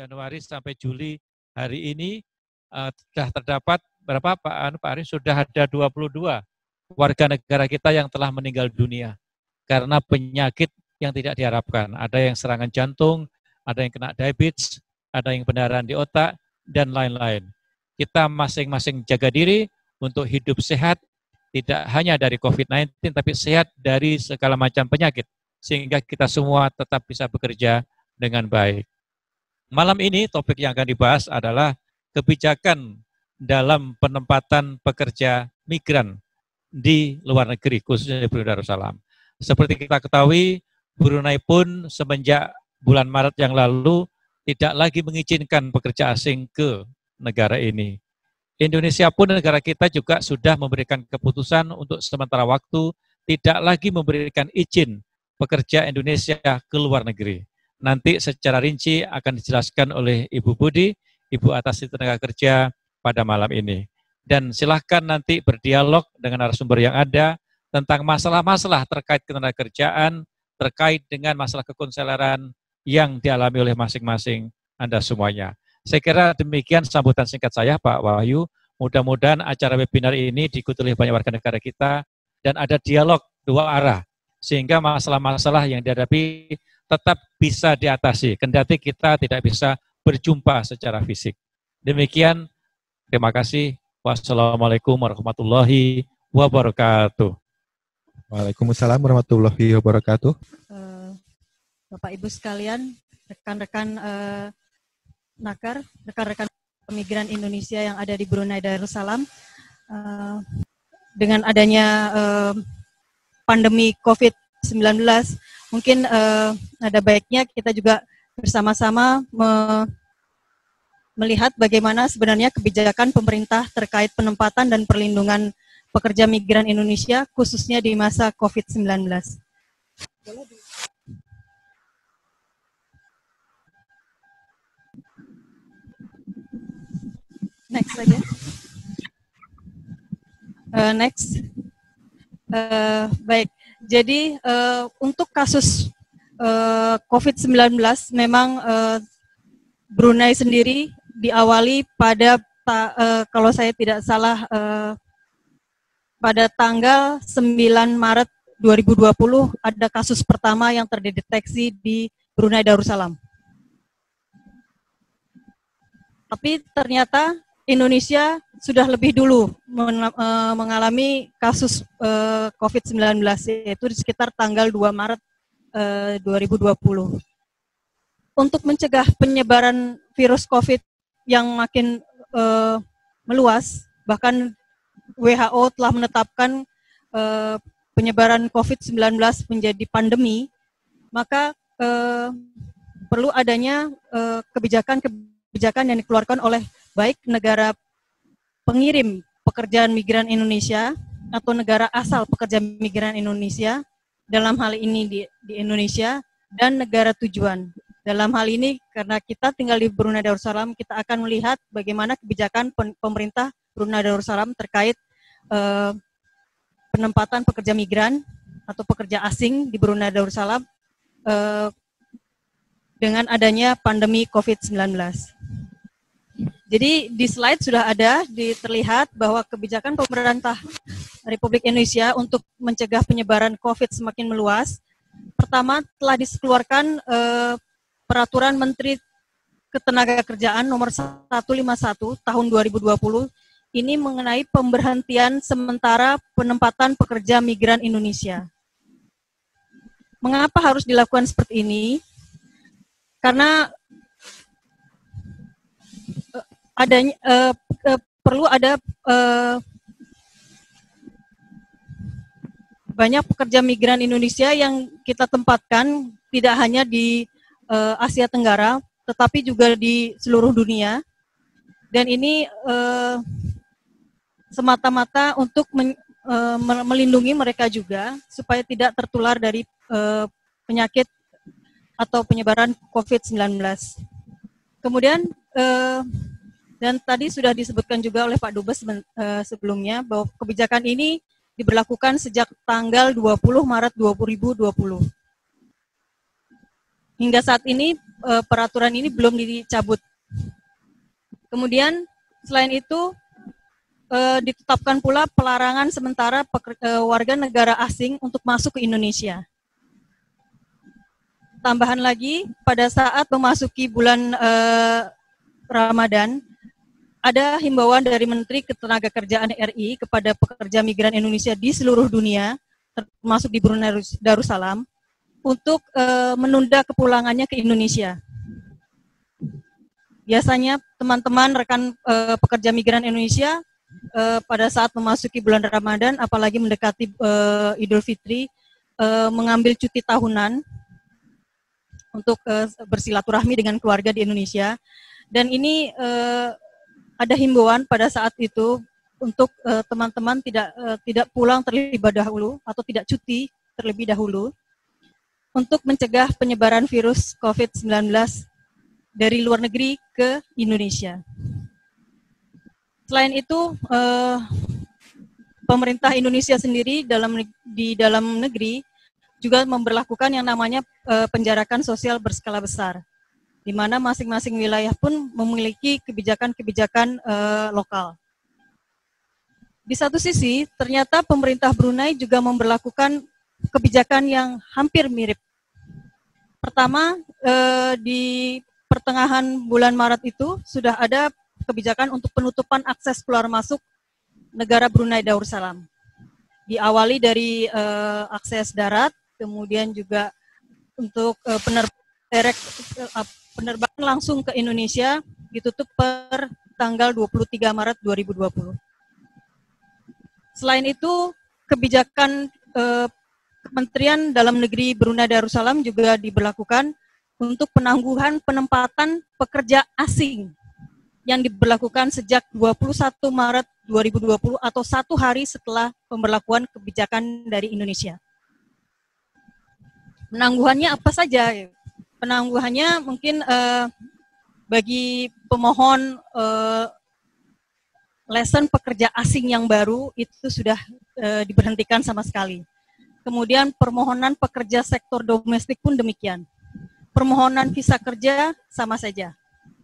Januari sampai Juli hari ini sudah terdapat berapa Pak Arif? Sudah ada 22 warga negara kita yang telah meninggal dunia karena penyakit yang tidak diharapkan. Ada yang serangan jantung, ada yang kena diabetes, ada yang pendarahan di otak, dan lain-lain. Kita masing-masing jaga diri untuk hidup sehat, tidak hanya dari COVID-19, tapi sehat dari segala macam penyakit, sehingga kita semua tetap bisa bekerja dengan baik. Malam ini topik yang akan dibahas adalah kebijakan dalam penempatan pekerja migran di luar negeri, khususnya di Brunei Darussalam. Seperti kita ketahui, Brunei pun semenjak bulan Maret yang lalu tidak lagi mengizinkan pekerja asing ke negara ini. Indonesia pun negara kita juga sudah memberikan keputusan untuk sementara waktu tidak lagi memberikan izin pekerja Indonesia ke luar negeri. Nanti secara rinci akan dijelaskan oleh Ibu Budi, Ibu Atasi Tenaga Kerja pada malam ini. Dan silahkan nanti berdialog dengan narasumber yang ada tentang masalah-masalah terkait ketenagakerjaan, terkait dengan masalah kekonseleran yang dialami oleh masing-masing Anda semuanya. Saya kira demikian sambutan singkat saya, Pak Wahyu. Mudah-mudahan acara webinar ini diikuti oleh banyak warga negara kita dan ada dialog dua arah, sehingga masalah-masalah yang dihadapi tetap bisa diatasi, kendati kita tidak bisa berjumpa secara fisik. Demikian, terima kasih. Wassalamualaikum warahmatullahi wabarakatuh. Waalaikumsalam warahmatullahi wabarakatuh. Bapak Ibu sekalian, rekan-rekan nakar, rekan-rekan migran Indonesia yang ada di Brunei Darussalam, dengan adanya pandemi COVID-19, mungkin ada baiknya kita juga bersama-sama melihat bagaimana sebenarnya kebijakan pemerintah terkait penempatan dan perlindungan pekerja migran Indonesia, khususnya di masa COVID-19. Next saja. Next. Baik, jadi untuk kasus COVID-19 memang Brunei sendiri diawali pada kalau saya tidak salah pada tanggal 9 Maret 2020 ada kasus pertama yang terdeteksi di Brunei Darussalam. Tapi ternyata Indonesia sudah lebih dulu mengalami kasus COVID-19, yaitu di sekitar tanggal 2 Maret 2020. Untuk mencegah penyebaran virus COVID yang makin meluas, bahkan WHO telah menetapkan penyebaran COVID-19 menjadi pandemi, maka perlu adanya kebijakan yang dikeluarkan oleh baik negara pengirim pekerjaan migran Indonesia atau negara asal pekerja migran Indonesia, dalam hal ini di Indonesia, dan negara tujuan. Dalam hal ini, karena kita tinggal di Brunei Darussalam, kita akan melihat bagaimana kebijakan pemerintah Brunei Darussalam terkait penempatan pekerja migran atau pekerja asing di Brunei Darussalam dengan adanya pandemi COVID-19. Jadi di slide sudah ada terlihat bahwa kebijakan pemerintah Republik Indonesia untuk mencegah penyebaran COVID semakin meluas. Pertama, telah dikeluarkan Peraturan Menteri Ketenagakerjaan nomor 151 tahun 2020 ini mengenai pemberhentian sementara penempatan pekerja migran Indonesia. Mengapa harus dilakukan seperti ini? Karena perlu ada banyak pekerja migran Indonesia yang kita tempatkan tidak hanya di Asia Tenggara, tetapi juga di seluruh dunia. Dan ini semata-mata untuk melindungi mereka juga supaya tidak tertular dari penyakit atau penyebaran COVID-19. Kemudian dan tadi sudah disebutkan juga oleh Pak Dubes sebelumnya bahwa kebijakan ini diberlakukan sejak tanggal 20 Maret 2020. Hingga saat ini peraturan ini belum dicabut. Kemudian selain itu ditetapkan pula pelarangan sementara warga negara asing untuk masuk ke Indonesia. Tambahan lagi, pada saat memasuki bulan Ramadan, ada himbauan dari Menteri Ketenagakerjaan RI kepada pekerja migran Indonesia di seluruh dunia, termasuk di Brunei Darussalam, untuk menunda kepulangannya ke Indonesia. Biasanya teman-teman rekan pekerja migran Indonesia pada saat memasuki bulan Ramadan, apalagi mendekati Idul Fitri, mengambil cuti tahunan untuk bersilaturahmi dengan keluarga di Indonesia. Dan ini ada himbauan pada saat itu untuk teman-teman tidak pulang terlebih dahulu atau tidak cuti terlebih dahulu untuk mencegah penyebaran virus COVID-19 dari luar negeri ke Indonesia. Selain itu, pemerintah Indonesia sendiri di dalam negeri juga memberlakukan yang namanya penjarakan sosial berskala besar, di mana masing-masing wilayah pun memiliki kebijakan-kebijakan lokal. Di satu sisi, ternyata pemerintah Brunei juga memberlakukan kebijakan yang hampir mirip. Pertama, di pertengahan bulan Maret itu sudah ada kebijakan untuk penutupan akses keluar masuk negara Brunei Darussalam. Diawali dari akses darat, kemudian juga untuk penerbangan langsung ke Indonesia ditutup per tanggal 23 Maret 2020. Selain itu, kebijakan Kementerian Dalam Negeri Brunei Darussalam juga diberlakukan untuk penangguhan penempatan pekerja asing yang diberlakukan sejak 21 Maret 2020 atau 1 hari setelah pemberlakuan kebijakan dari Indonesia. Penangguhannya apa saja? Penangguhannya mungkin bagi pemohon lesen pekerja asing yang baru itu sudah diberhentikan sama sekali. Kemudian permohonan pekerja sektor domestik pun demikian. Permohonan visa kerja sama saja,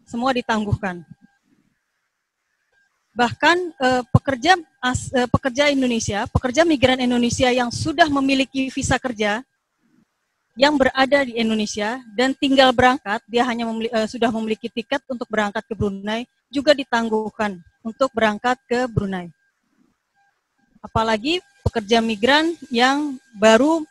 semua ditangguhkan. Bahkan pekerja Indonesia, pekerja migran Indonesia yang sudah memiliki visa kerja, yang berada di Indonesia dan tinggal berangkat, dia hanya sudah memiliki tiket untuk berangkat ke Brunei, juga ditangguhkan untuk berangkat ke Brunei. Apalagi pekerja migran yang baru,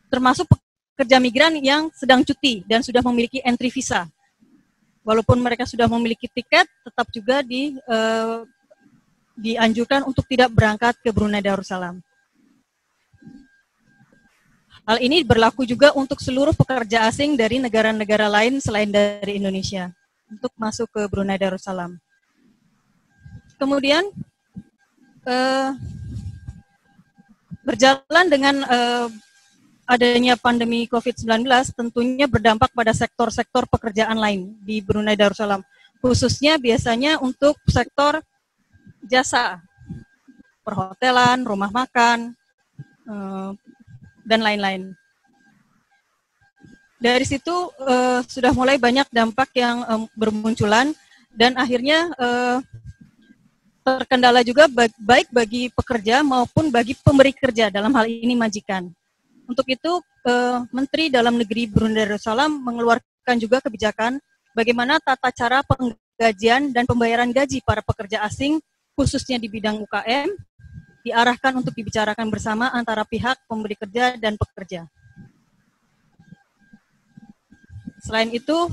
termasuk pekerja migran yang sedang cuti dan sudah memiliki entry visa. Walaupun mereka sudah memiliki tiket, tetap juga dianjurkan untuk tidak berangkat ke Brunei Darussalam. Hal ini berlaku juga untuk seluruh pekerja asing dari negara-negara lain selain dari Indonesia untuk masuk ke Brunei Darussalam. Kemudian berjalan dengan adanya pandemi COVID-19 tentunya berdampak pada sektor-sektor pekerjaan lain di Brunei Darussalam, khususnya biasanya untuk sektor jasa, perhotelan, rumah makan, dan lain-lain. Dari situ sudah mulai banyak dampak yang bermunculan dan akhirnya terkendala juga baik bagi pekerja maupun bagi pemberi kerja, dalam hal ini majikan. Untuk itu, Menteri Dalam Negeri Brunei Darussalam mengeluarkan juga kebijakan bagaimana tata cara penggajian dan pembayaran gaji para pekerja asing, khususnya di bidang UKM, diarahkan untuk dibicarakan bersama antara pihak pemberi kerja dan pekerja. Selain itu,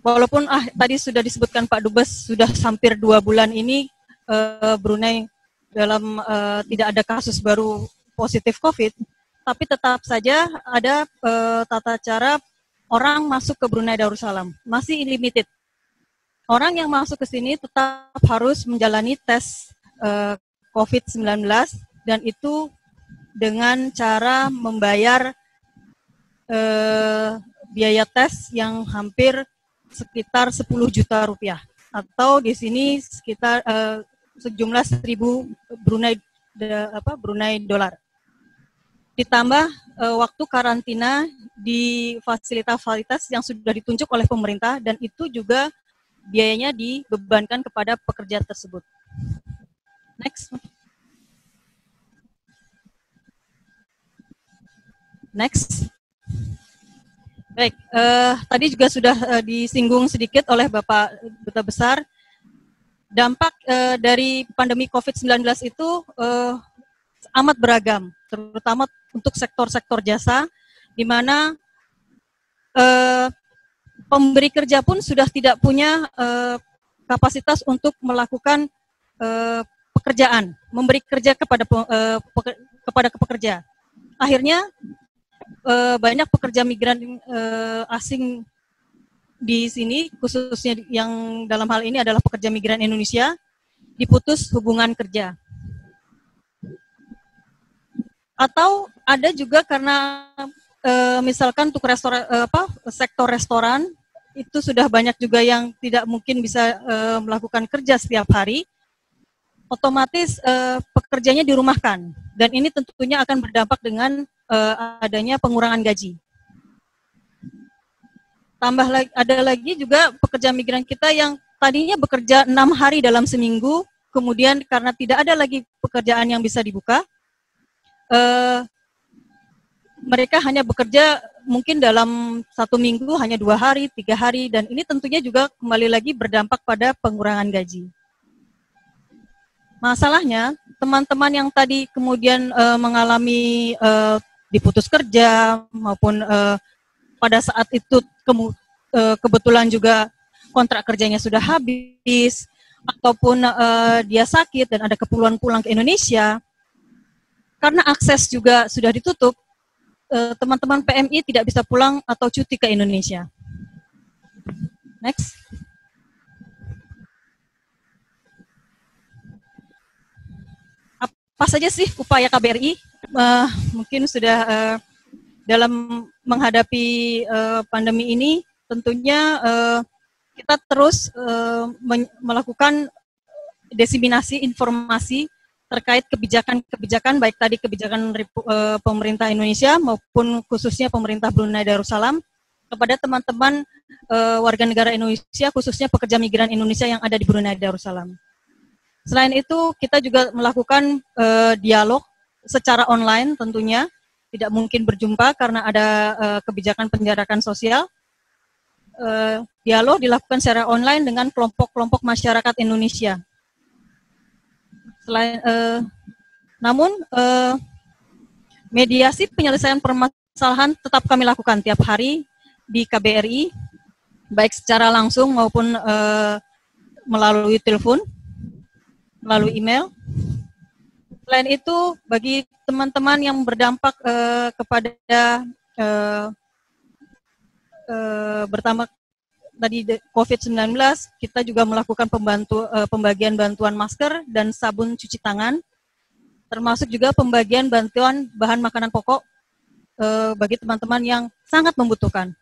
walaupun tadi sudah disebutkan Pak Dubes, sudah hampir 2 bulan ini Brunei dalam tidak ada kasus baru positif COVID, tapi tetap saja ada tata cara orang masuk ke Brunei Darussalam, masih limited. Orang yang masuk ke sini tetap harus menjalani tes COVID-19 dan itu dengan cara membayar biaya tes yang hampir sekitar 10 juta rupiah atau di sini sekitar sejumlah 1.000 Brunei dolar. ditambah waktu karantina di fasilitas-fasilitas yang sudah ditunjuk oleh pemerintah, dan itu juga biayanya dibebankan kepada pekerja tersebut. Next. Next. Baik, tadi juga sudah disinggung sedikit oleh Bapak Duta Besar. Dampak dari pandemi COVID-19 itu amat beragam, terutama untuk sektor-sektor jasa, di mana pemberi kerja pun sudah tidak punya kapasitas untuk melakukan pekerjaan, memberi kerja kepada pekerja. Akhirnya banyak pekerja migran asing di sini, khususnya yang dalam hal ini adalah pekerja migran Indonesia, diputus hubungan kerja. Atau ada juga karena misalkan untuk sektor restoran itu sudah banyak juga yang tidak mungkin bisa melakukan kerja setiap hari, otomatis pekerjanya dirumahkan, dan ini tentunya akan berdampak dengan adanya pengurangan gaji. Tambah lagi, ada lagi juga pekerja migran kita yang tadinya bekerja 6 hari dalam seminggu, kemudian karena tidak ada lagi pekerjaan yang bisa dibuka, mereka hanya bekerja mungkin dalam 1 minggu hanya 2 hari, 3 hari, dan ini tentunya juga kembali lagi berdampak pada pengurangan gaji. Masalahnya, teman-teman yang tadi kemudian mengalami diputus kerja, maupun pada saat itu kebetulan juga kontrak kerjanya sudah habis, ataupun dia sakit dan ada keperluan pulang ke Indonesia, karena akses juga sudah ditutup, teman-teman PMI tidak bisa pulang atau cuti ke Indonesia. Next. Apa saja sih upaya KBRI? Mungkin sudah dalam menghadapi pandemi ini, tentunya kita terus melakukan diseminasi informasi terkait kebijakan-kebijakan, baik tadi kebijakan pemerintah Indonesia maupun khususnya pemerintah Brunei Darussalam kepada teman-teman warga negara Indonesia, khususnya pekerja migran Indonesia yang ada di Brunei Darussalam. Selain itu, kita juga melakukan dialog secara online tentunya, tidak mungkin berjumpa karena ada kebijakan penjarakan sosial. Dialog dilakukan secara online dengan kelompok-kelompok masyarakat Indonesia. Namun mediasi penyelesaian permasalahan tetap kami lakukan tiap hari di KBRI, baik secara langsung maupun melalui telepon, melalui email. Selain itu, bagi teman-teman yang berdampak kepada bertambah tadi COVID-19, kita juga melakukan pembagian bantuan masker dan sabun cuci tangan, termasuk juga pembagian bantuan bahan makanan pokok bagi teman-teman yang sangat membutuhkan.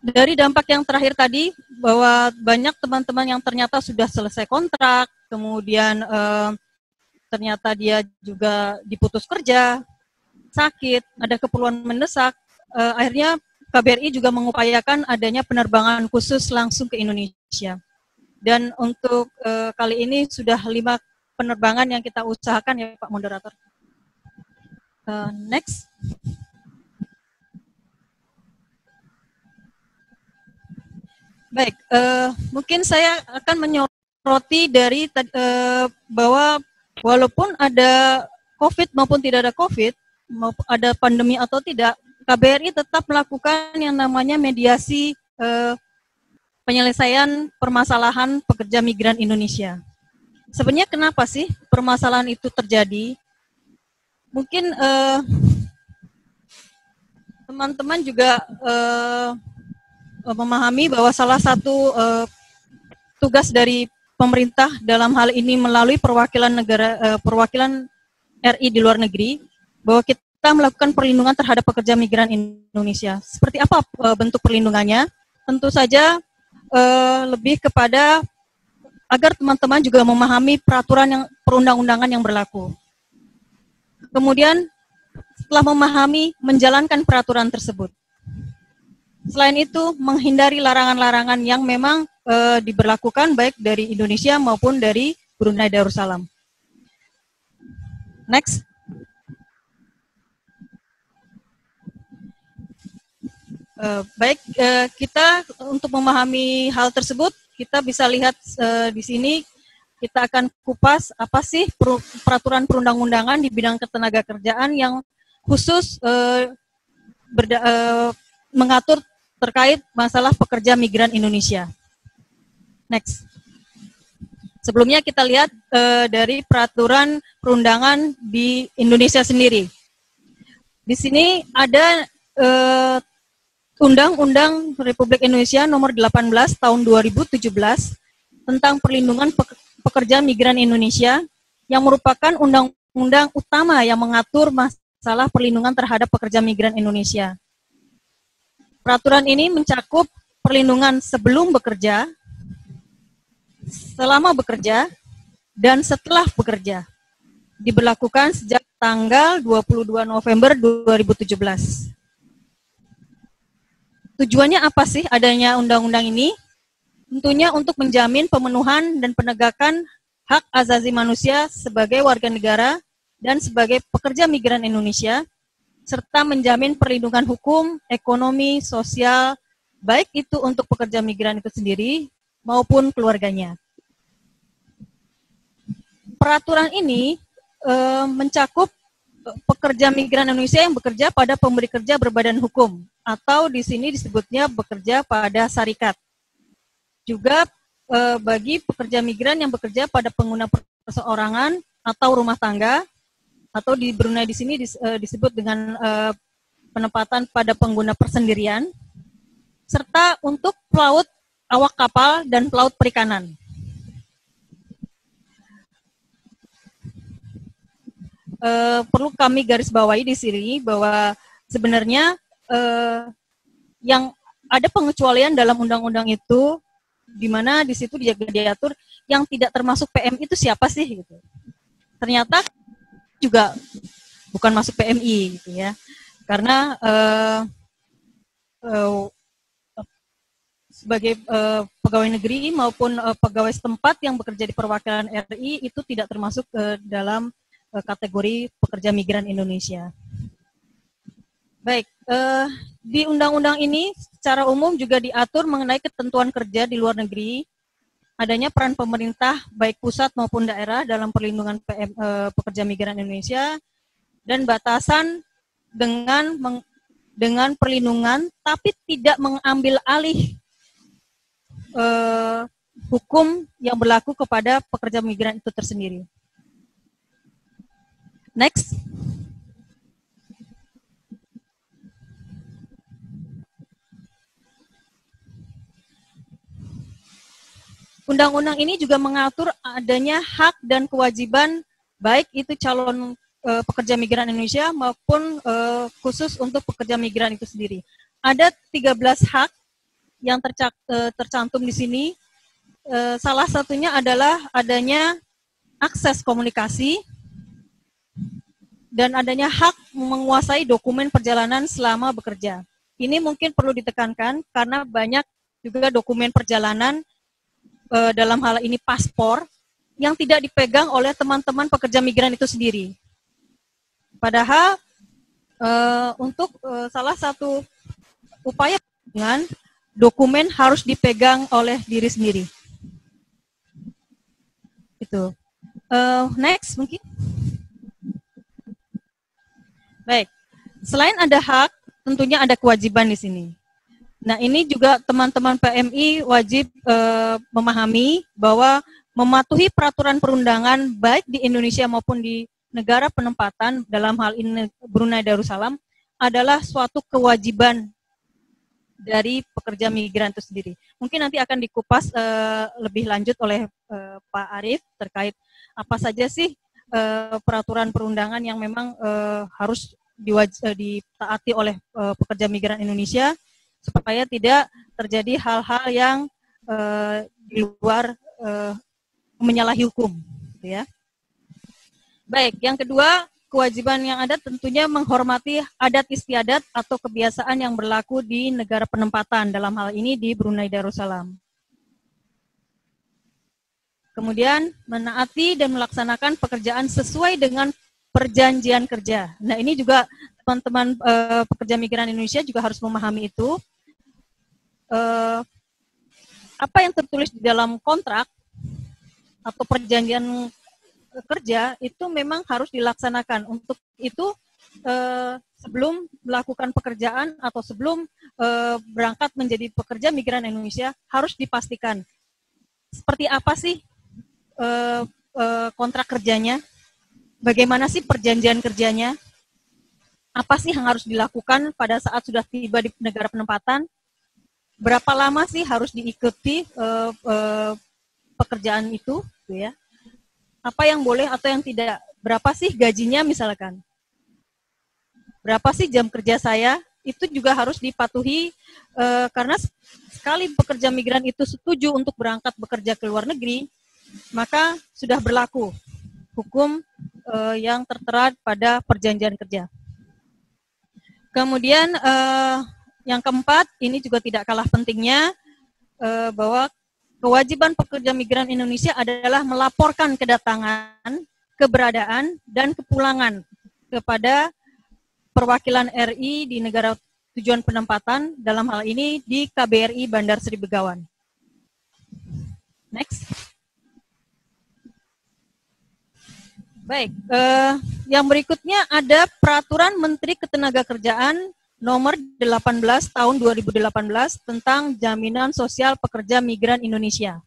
Dari dampak yang terakhir tadi, bahwa banyak teman-teman yang ternyata sudah selesai kontrak, kemudian ternyata dia juga diputus kerja, sakit, ada keperluan mendesak, akhirnya KBRI juga mengupayakan adanya penerbangan khusus langsung ke Indonesia. Dan untuk kali ini sudah 5 penerbangan yang kita usahakan ya Pak Moderator. Next. Baik, mungkin saya akan menyoroti dari bahwa walaupun ada COVID maupun tidak ada COVID, maupun ada pandemi atau tidak, KBRI tetap melakukan yang namanya mediasi penyelesaian permasalahan pekerja migran Indonesia. Sebenarnya kenapa sih permasalahan itu terjadi? Mungkin teman-teman juga memahami bahwa salah satu tugas dari pemerintah dalam hal ini melalui perwakilan RI di luar negeri, bahwa kita melakukan perlindungan terhadap pekerja migran Indonesia. Seperti apa bentuk perlindungannya? Tentu saja lebih kepada agar teman-teman juga memahami peraturan yang perundang-undangan yang berlaku. Kemudian setelah memahami, menjalankan peraturan tersebut. Selain itu, menghindari larangan-larangan yang memang diberlakukan baik dari Indonesia maupun dari Brunei Darussalam. Next. Kita untuk memahami hal tersebut, kita bisa lihat di sini, kita akan kupas apa sih peraturan perundang-undangan di bidang ketenagakerjaan yang khusus mengatur terkait masalah pekerja migran Indonesia. Next. Sebelumnya kita lihat dari peraturan perundangan di Indonesia sendiri. Di sini ada Undang-Undang Republik Indonesia Nomor 18 Tahun 2017 tentang perlindungan pekerja migran Indonesia yang merupakan undang-undang utama yang mengatur masalah perlindungan terhadap pekerja migran Indonesia. Peraturan ini mencakup perlindungan sebelum bekerja, selama bekerja, dan setelah bekerja. Diberlakukan sejak tanggal 22 November 2017. Tujuannya apa sih adanya undang-undang ini? Tentunya untuk menjamin pemenuhan dan penegakan hak asasi manusia sebagai warga negara dan sebagai pekerja migran Indonesia, serta menjamin perlindungan hukum, ekonomi, sosial, baik itu untuk pekerja migran itu sendiri maupun keluarganya. Peraturan ini mencakup pekerja migran Indonesia yang bekerja pada pemberi kerja berbadan hukum, atau di sini disebutnya bekerja pada syarikat. Juga bagi pekerja migran yang bekerja pada pengguna perseorangan atau rumah tangga, atau di Brunei di sini disebut dengan penempatan pada pengguna persendirian, serta untuk pelaut, awak kapal, dan pelaut perikanan. Perlu kami garis bawahi di sini bahwa sebenarnya yang ada pengecualian dalam undang-undang itu, di mana di situ diatur yang tidak termasuk PMI itu siapa sih gitu. Ternyata juga bukan masuk PMI gitu ya, karena sebagai pegawai negeri maupun pegawai setempat yang bekerja di perwakilan RI itu tidak termasuk dalam kategori pekerja migran Indonesia. Baik, di undang-undang ini secara umum juga diatur mengenai ketentuan kerja di luar negeri, adanya peran pemerintah baik pusat maupun daerah dalam perlindungan pekerja migran Indonesia, dan batasan dengan perlindungan tapi tidak mengambil alih hukum yang berlaku kepada pekerja migran itu tersendiri. Next. Undang-undang ini juga mengatur adanya hak dan kewajiban baik itu calon pekerja migran Indonesia maupun khusus untuk pekerja migran itu sendiri. Ada 13 hak yang tercantum di sini. Salah satunya adalah adanya akses komunikasi dan adanya hak menguasai dokumen perjalanan selama bekerja. Ini mungkin perlu ditekankan karena banyak juga dokumen perjalanan dalam hal ini paspor yang tidak dipegang oleh teman-teman pekerja migran itu sendiri. Padahal untuk salah satu upaya dengan dokumen harus dipegang oleh diri sendiri. Itu. Next mungkin. Baik, selain ada hak, tentunya ada kewajiban di sini. Nah, ini juga teman-teman PMI wajib memahami bahwa mematuhi peraturan perundangan baik di Indonesia maupun di negara penempatan, dalam hal ini Brunei Darussalam, adalah suatu kewajiban dari pekerja migran itu sendiri. Mungkin nanti akan dikupas lebih lanjut oleh Pak Arief terkait apa saja sih peraturan perundangan yang memang harus ditaati oleh pekerja migran Indonesia supaya tidak terjadi hal-hal yang di luar menyalahi hukum, gitu ya. Baik, yang kedua, kewajiban yang ada tentunya menghormati adat istiadat atau kebiasaan yang berlaku di negara penempatan, dalam hal ini di Brunei Darussalam. Kemudian menaati dan melaksanakan pekerjaan sesuai dengan perjanjian kerja. Nah, ini juga teman-teman pekerja migran Indonesia juga harus memahami itu. Apa yang tertulis di dalam kontrak atau perjanjian kerja itu memang harus dilaksanakan. Untuk itu sebelum melakukan pekerjaan atau sebelum berangkat menjadi pekerja migran Indonesia harus dipastikan seperti apa sih kontrak kerjanya, bagaimana sih perjanjian kerjanya, apa sih yang harus dilakukan pada saat sudah tiba di negara penempatan, berapa lama sih harus diikuti pekerjaan itu, gitu ya. Apa yang boleh atau yang tidak, berapa sih gajinya misalkan, berapa sih jam kerja saya, itu juga harus dipatuhi karena sekali pekerja migran itu setuju untuk berangkat bekerja ke luar negeri, maka sudah berlaku hukum yang tertera pada perjanjian kerja. Kemudian yang keempat, ini juga tidak kalah pentingnya, bahwa kewajiban pekerja migran Indonesia adalah melaporkan kedatangan, keberadaan, dan kepulangan kepada perwakilan RI di negara tujuan penempatan, dalam hal ini di KBRI Bandar Sri Begawan. Next. Baik, yang berikutnya ada Peraturan Menteri Ketenagakerjaan Nomor 18 Tahun 2018 tentang Jaminan Sosial Pekerja Migran Indonesia.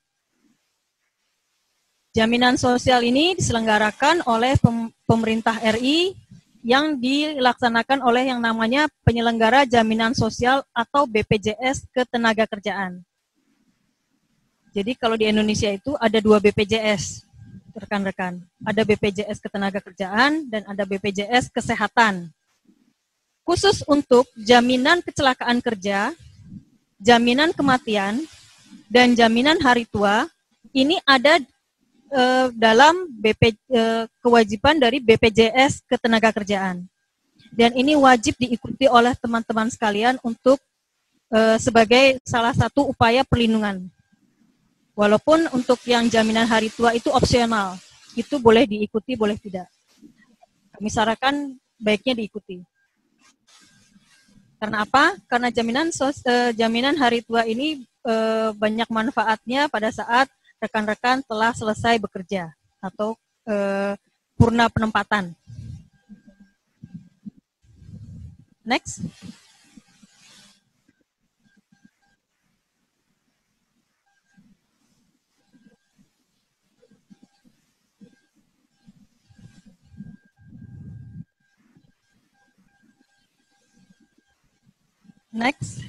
Jaminan sosial ini diselenggarakan oleh pemerintah RI yang dilaksanakan oleh yang namanya Penyelenggara Jaminan Sosial atau BPJS Ketenagakerjaan. Jadi kalau di Indonesia itu ada 2 BPJS. Rekan-rekan, ada BPJS Ketenagakerjaan dan ada BPJS Kesehatan. Khusus untuk jaminan kecelakaan kerja, jaminan kematian, dan jaminan hari tua, ini ada dalam kewajiban dari BPJS Ketenagakerjaan. Dan ini wajib diikuti oleh teman-teman sekalian untuk sebagai salah satu upaya perlindungan. Walaupun untuk yang jaminan hari tua itu opsional, itu boleh diikuti, boleh tidak. Kami sarankan baiknya diikuti. Karena apa? Karena jaminan hari tua ini banyak manfaatnya pada saat rekan-rekan telah selesai bekerja atau purna penempatan. Next. Next.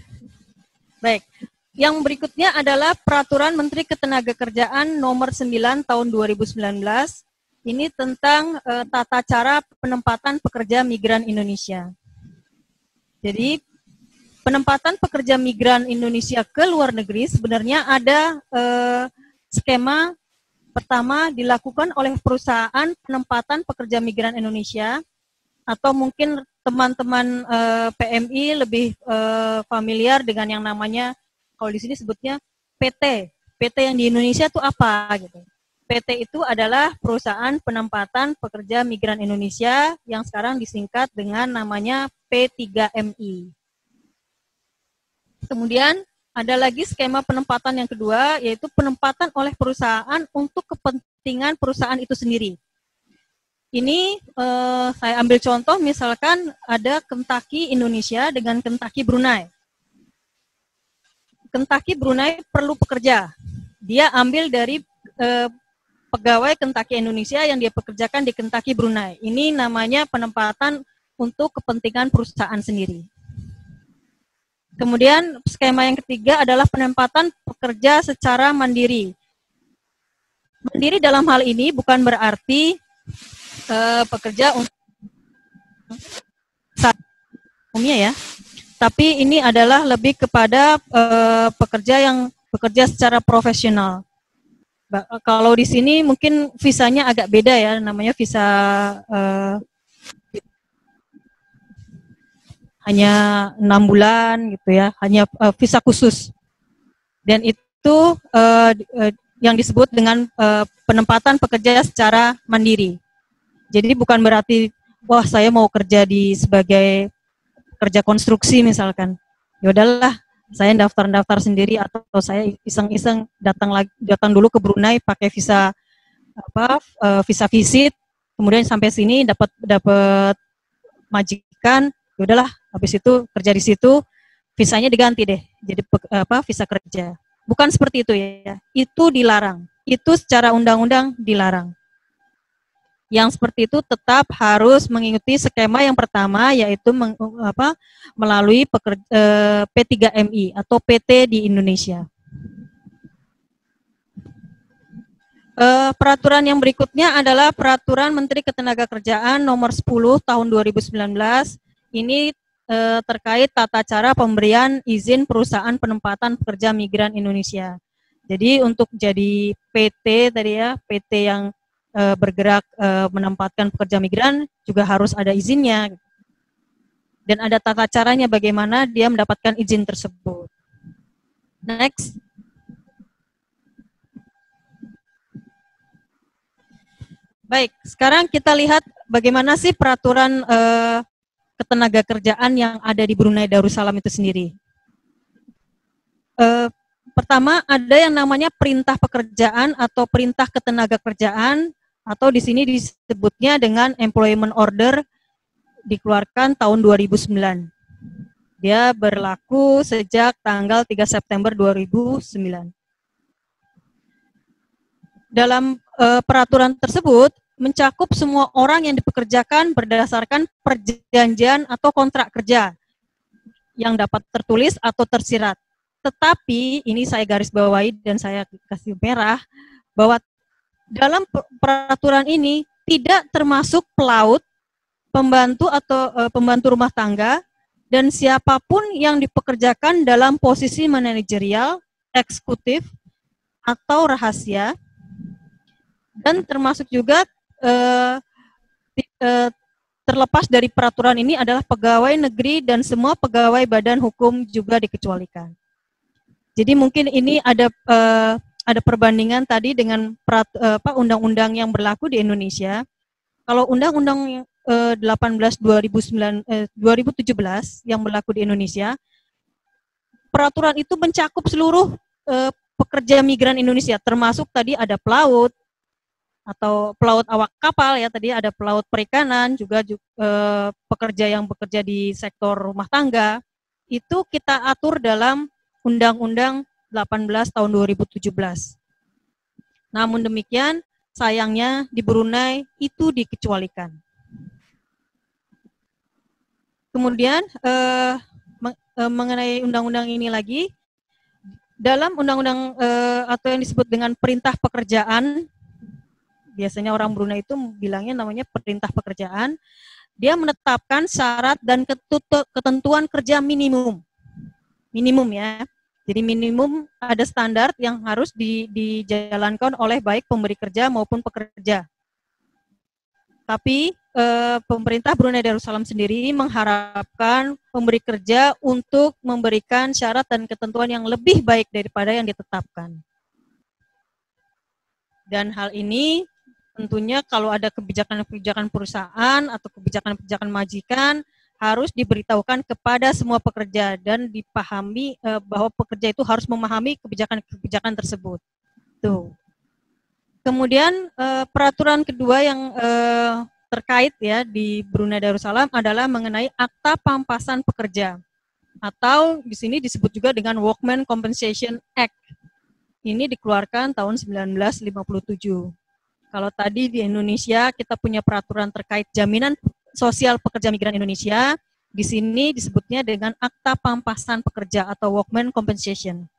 Baik. Yang berikutnya adalah Peraturan Menteri Ketenagakerjaan Nomor 9 Tahun 2019. Ini tentang tata cara penempatan pekerja migran Indonesia. Jadi, penempatan pekerja migran Indonesia ke luar negeri sebenarnya ada skema pertama dilakukan oleh perusahaan penempatan pekerja migran Indonesia, atau mungkin teman-teman PMI lebih familiar dengan yang namanya, kalau di sini sebutnya PT. PT yang di Indonesia itu apa gitu. PT itu adalah perusahaan penempatan pekerja migran Indonesia yang sekarang disingkat dengan namanya P3MI. Kemudian ada lagi skema penempatan yang kedua, yaitu penempatan oleh perusahaan untuk kepentingan perusahaan itu sendiri. Ini saya ambil contoh, misalkan ada Kentucky Indonesia dengan Kentucky Brunei. Kentucky Brunei perlu pekerja. Dia ambil dari pegawai Kentucky Indonesia yang dia pekerjakan di Kentucky Brunei. Ini namanya penempatan untuk kepentingan perusahaan sendiri. Kemudian skema yang ketiga adalah penempatan pekerja secara mandiri. Mandiri dalam hal ini bukan berarti pekerja untuk umumnya ya, tapi ini adalah lebih kepada pekerja yang bekerja secara profesional. Kalau di sini mungkin visanya agak beda ya, namanya visa hanya 6 bulan gitu ya, hanya visa khusus. Dan itu yang disebut dengan penempatan pekerja secara mandiri. Jadi bukan berarti wah saya mau kerja sebagai kerja konstruksi misalkan. Ya udahlah, saya daftar sendiri atau saya iseng-iseng datang dulu ke Brunei pakai visa visa visit, kemudian sampai sini dapat majikan, ya udahlah habis itu kerja di situ, visanya diganti deh jadi visa kerja. Bukan seperti itu ya. Itu dilarang. Itu secara undang-undang dilarang. Yang seperti itu tetap harus mengikuti skema yang pertama, yaitu melalui P3MI atau PT di Indonesia. Peraturan yang berikutnya adalah Peraturan Menteri Ketenagakerjaan Nomor 10 Tahun 2019. Ini terkait tata cara pemberian izin perusahaan penempatan pekerja migran Indonesia. Jadi untuk jadi PT tadi ya, PT yang bergerak menempatkan pekerja migran juga harus ada izinnya. Dan ada tata caranya bagaimana dia mendapatkan izin tersebut. Next. Baik, sekarang kita lihat bagaimana sih peraturan ketenagakerjaan yang ada di Brunei Darussalam itu sendiri. Pertama, ada yang namanya perintah pekerjaan atau perintah ketenagakerjaan, atau di sini disebutnya dengan employment order, dikeluarkan tahun 2009. Dia berlaku sejak tanggal 3 September 2009. Dalam peraturan tersebut mencakup semua orang yang dipekerjakan berdasarkan perjanjian atau kontrak kerja yang dapat tertulis atau tersirat. Tetapi ini saya garis bawahi dan saya kasih merah bahwa dalam peraturan ini tidak termasuk pelaut, pembantu atau pembantu rumah tangga, dan siapapun yang dipekerjakan dalam posisi manajerial, eksekutif, atau rahasia, dan termasuk juga terlepas dari peraturan ini adalah pegawai negeri dan semua pegawai badan hukum juga dikecualikan. Jadi mungkin ini ada perbandingan tadi dengan undang-undang yang berlaku di Indonesia. Kalau undang-undang 18/2017 yang berlaku di Indonesia, peraturan itu mencakup seluruh pekerja migran Indonesia, termasuk tadi ada pelaut, atau pelaut awak kapal ya, tadi ada pelaut perikanan, juga pekerja yang bekerja di sektor rumah tangga, itu kita atur dalam Undang-Undang 18 tahun 2017. Namun demikian, sayangnya di Brunei itu dikecualikan. Kemudian mengenai undang-undang ini lagi, dalam undang-undang atau yang disebut dengan perintah pekerjaan, biasanya orang Brunei itu bilangnya namanya perintah pekerjaan, dia menetapkan syarat dan ketentuan kerja minimum ya. Jadi minimum ada standar yang harus dijalankan oleh baik pemberi kerja maupun pekerja. Tapi pemerintah Brunei Darussalam sendiri mengharapkan pemberi kerja untuk memberikan syarat dan ketentuan yang lebih baik daripada yang ditetapkan. Dan hal ini tentunya kalau ada kebijakan-kebijakan perusahaan atau kebijakan-kebijakan majikan harus diberitahukan kepada semua pekerja dan dipahami bahwa pekerja itu harus memahami kebijakan-kebijakan tersebut. Tuh. Kemudian peraturan kedua yang terkait ya di Brunei Darussalam adalah mengenai Akta Pampasan Pekerja, atau di sini disebut juga dengan Workmen Compensation Act. Ini dikeluarkan tahun 1957. Kalau tadi di Indonesia kita punya peraturan terkait jaminan sosial pekerja migran Indonesia, di sini disebutnya dengan Akta Pampasan Pekerja atau Workmen Compensation.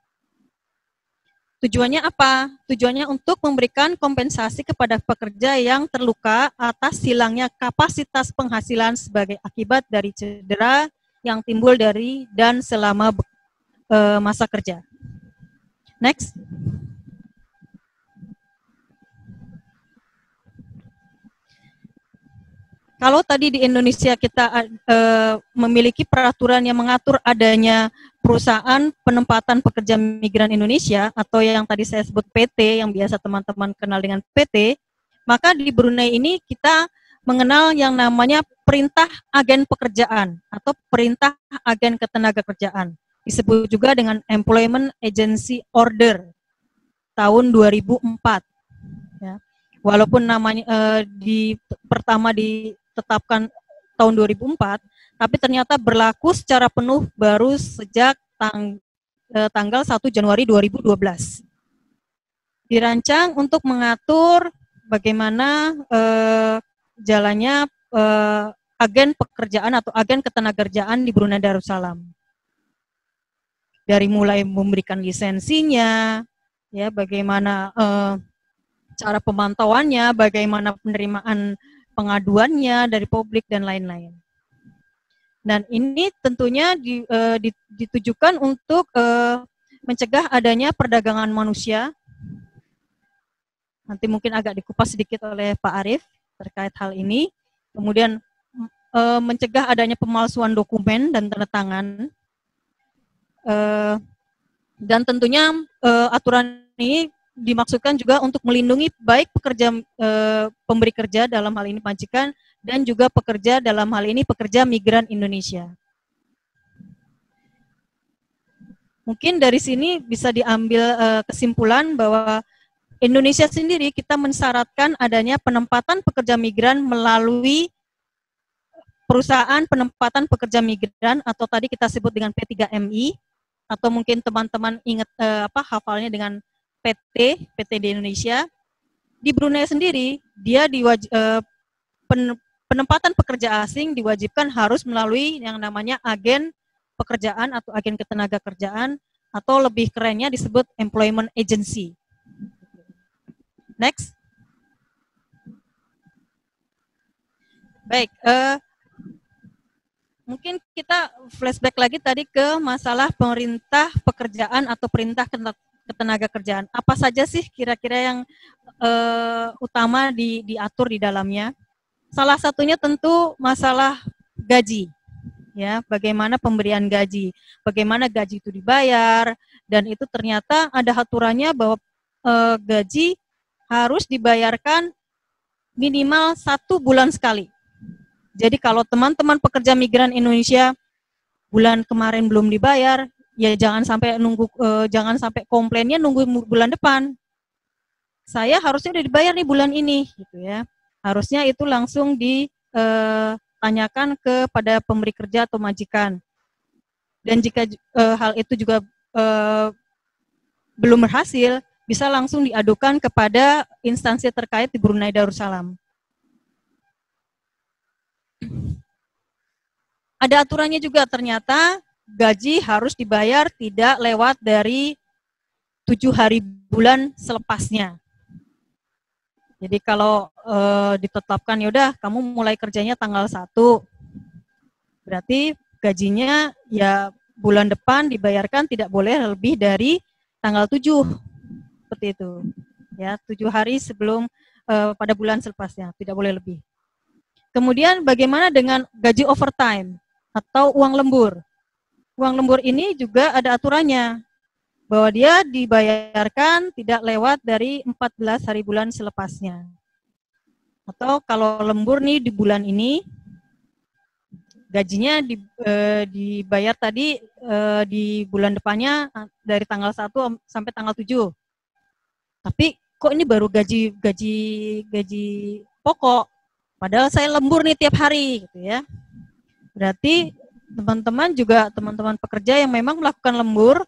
Tujuannya apa? Tujuannya untuk memberikan kompensasi kepada pekerja yang terluka atas hilangnya kapasitas penghasilan sebagai akibat dari cedera yang timbul dari dan selama masa kerja. Next. kalau tadi di Indonesia kita memiliki peraturan yang mengatur adanya perusahaan penempatan pekerja migran Indonesia atau yang tadi saya sebut PT, yang biasa teman-teman kenal dengan PT, maka di Brunei ini kita mengenal yang namanya perintah agen pekerjaan atau perintah agen ketenagakerjaan. Disebut juga dengan Employment Agency Order tahun 2004. Ya. Walaupun namanya pertama ditetapkan tahun 2004, tapi ternyata berlaku secara penuh baru sejak tanggal 1 Januari 2012. Dirancang untuk mengatur bagaimana jalannya agen pekerjaan atau agen ketenagakerjaan di Brunei Darussalam. Dari mulai memberikan lisensinya, ya bagaimana cara pemantauannya, bagaimana penerimaan pengaduannya dari publik dan lain-lain. Dan ini tentunya ditujukan untuk mencegah adanya perdagangan manusia. Nanti mungkin agak dikupas sedikit oleh Pak Arief terkait hal ini. Kemudian mencegah adanya pemalsuan dokumen dan tanda tangan. Dan tentunya aturan ini dimaksudkan juga untuk melindungi baik pekerja pemberi kerja dalam hal ini majikan dan juga pekerja dalam hal ini pekerja migran Indonesia. Mungkin dari sini bisa diambil kesimpulan bahwa Indonesia sendiri kita mensyaratkan adanya penempatan pekerja migran melalui perusahaan penempatan pekerja migran atau tadi kita sebut dengan P3MI atau mungkin teman-teman ingat hafalnya dengan PT di Indonesia. Di Brunei sendiri dia penempatan pekerja asing diwajibkan harus melalui yang namanya agen pekerjaan atau agen ketenagakerjaan atau lebih kerennya disebut employment agency. Next. Baik, mungkin kita flashback lagi tadi ke masalah perintah pekerjaan atau perintah ketenagakerjaan. Apa saja sih kira-kira yang utama diatur di dalamnya? Salah satunya tentu masalah gaji. Ya, bagaimana pemberian gaji, bagaimana gaji itu dibayar, dan itu ternyata ada aturannya bahwa gaji harus dibayarkan minimal 1 bulan sekali. Jadi kalau teman-teman pekerja migran Indonesia bulan kemarin belum dibayar, ya jangan sampai komplainnya nunggu bulan depan. Saya harusnya udah dibayar nih bulan ini, gitu ya. Harusnya itu langsung ditanyakan kepada pemberi kerja atau majikan. Dan jika hal itu juga belum berhasil, bisa langsung diadukan kepada instansi terkait di Brunei Darussalam. Ada aturannya juga ternyata gaji harus dibayar tidak lewat dari 7 hari bulan selepasnya. Jadi kalau ditetapkan yaudah kamu mulai kerjanya tanggal 1, berarti gajinya ya bulan depan dibayarkan tidak boleh lebih dari tanggal 7. Seperti itu, ya 7 hari sebelum pada bulan selepasnya, tidak boleh lebih. Kemudian bagaimana dengan gaji overtime atau uang lembur? Uang lembur ini juga ada aturannya, bahwa dia dibayarkan tidak lewat dari 14 hari bulan selepasnya. Atau kalau lembur nih di bulan ini, gajinya dibayar tadi di bulan depannya dari tanggal 1 sampai tanggal 7. Tapi kok ini baru gaji pokok, padahal saya lembur nih tiap hari, gitu ya. Berarti teman-teman pekerja yang memang melakukan lembur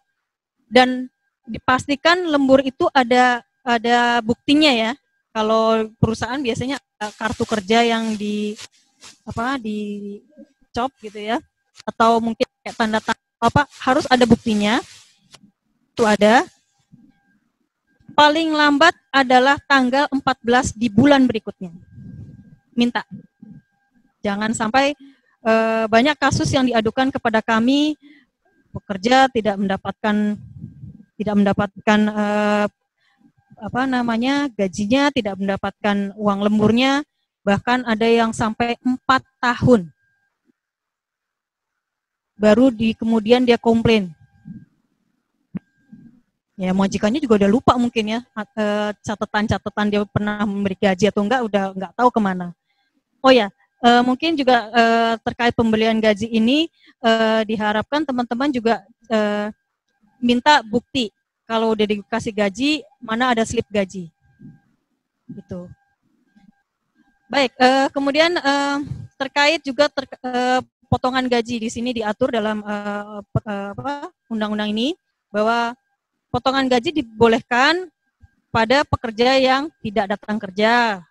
dan dipastikan lembur itu ada buktinya ya. Kalau perusahaan biasanya kartu kerja yang dicop gitu ya, atau mungkin kayak tanda harus ada buktinya. Itu ada. Paling lambat adalah tanggal 14 di bulan berikutnya. Minta. Jangan sampai banyak kasus yang diadukan kepada kami, pekerja tidak mendapatkan gajinya, tidak mendapatkan uang lemburnya, Bahkan ada yang sampai 4 tahun. Baru kemudian dia komplain. Ya, majikannya juga udah lupa mungkin ya, catatan-catatan dia pernah memberi gaji atau enggak, udah enggak tahu kemana. Oh ya, mungkin juga terkait pembelian gaji ini, diharapkan teman-teman juga minta bukti. Kalau udah dikasih gaji, mana ada slip gaji. Gitu. Baik, kemudian terkait juga potongan gaji di sini diatur dalam undang-undang ini bahwa potongan gaji dibolehkan pada pekerja yang tidak datang kerja,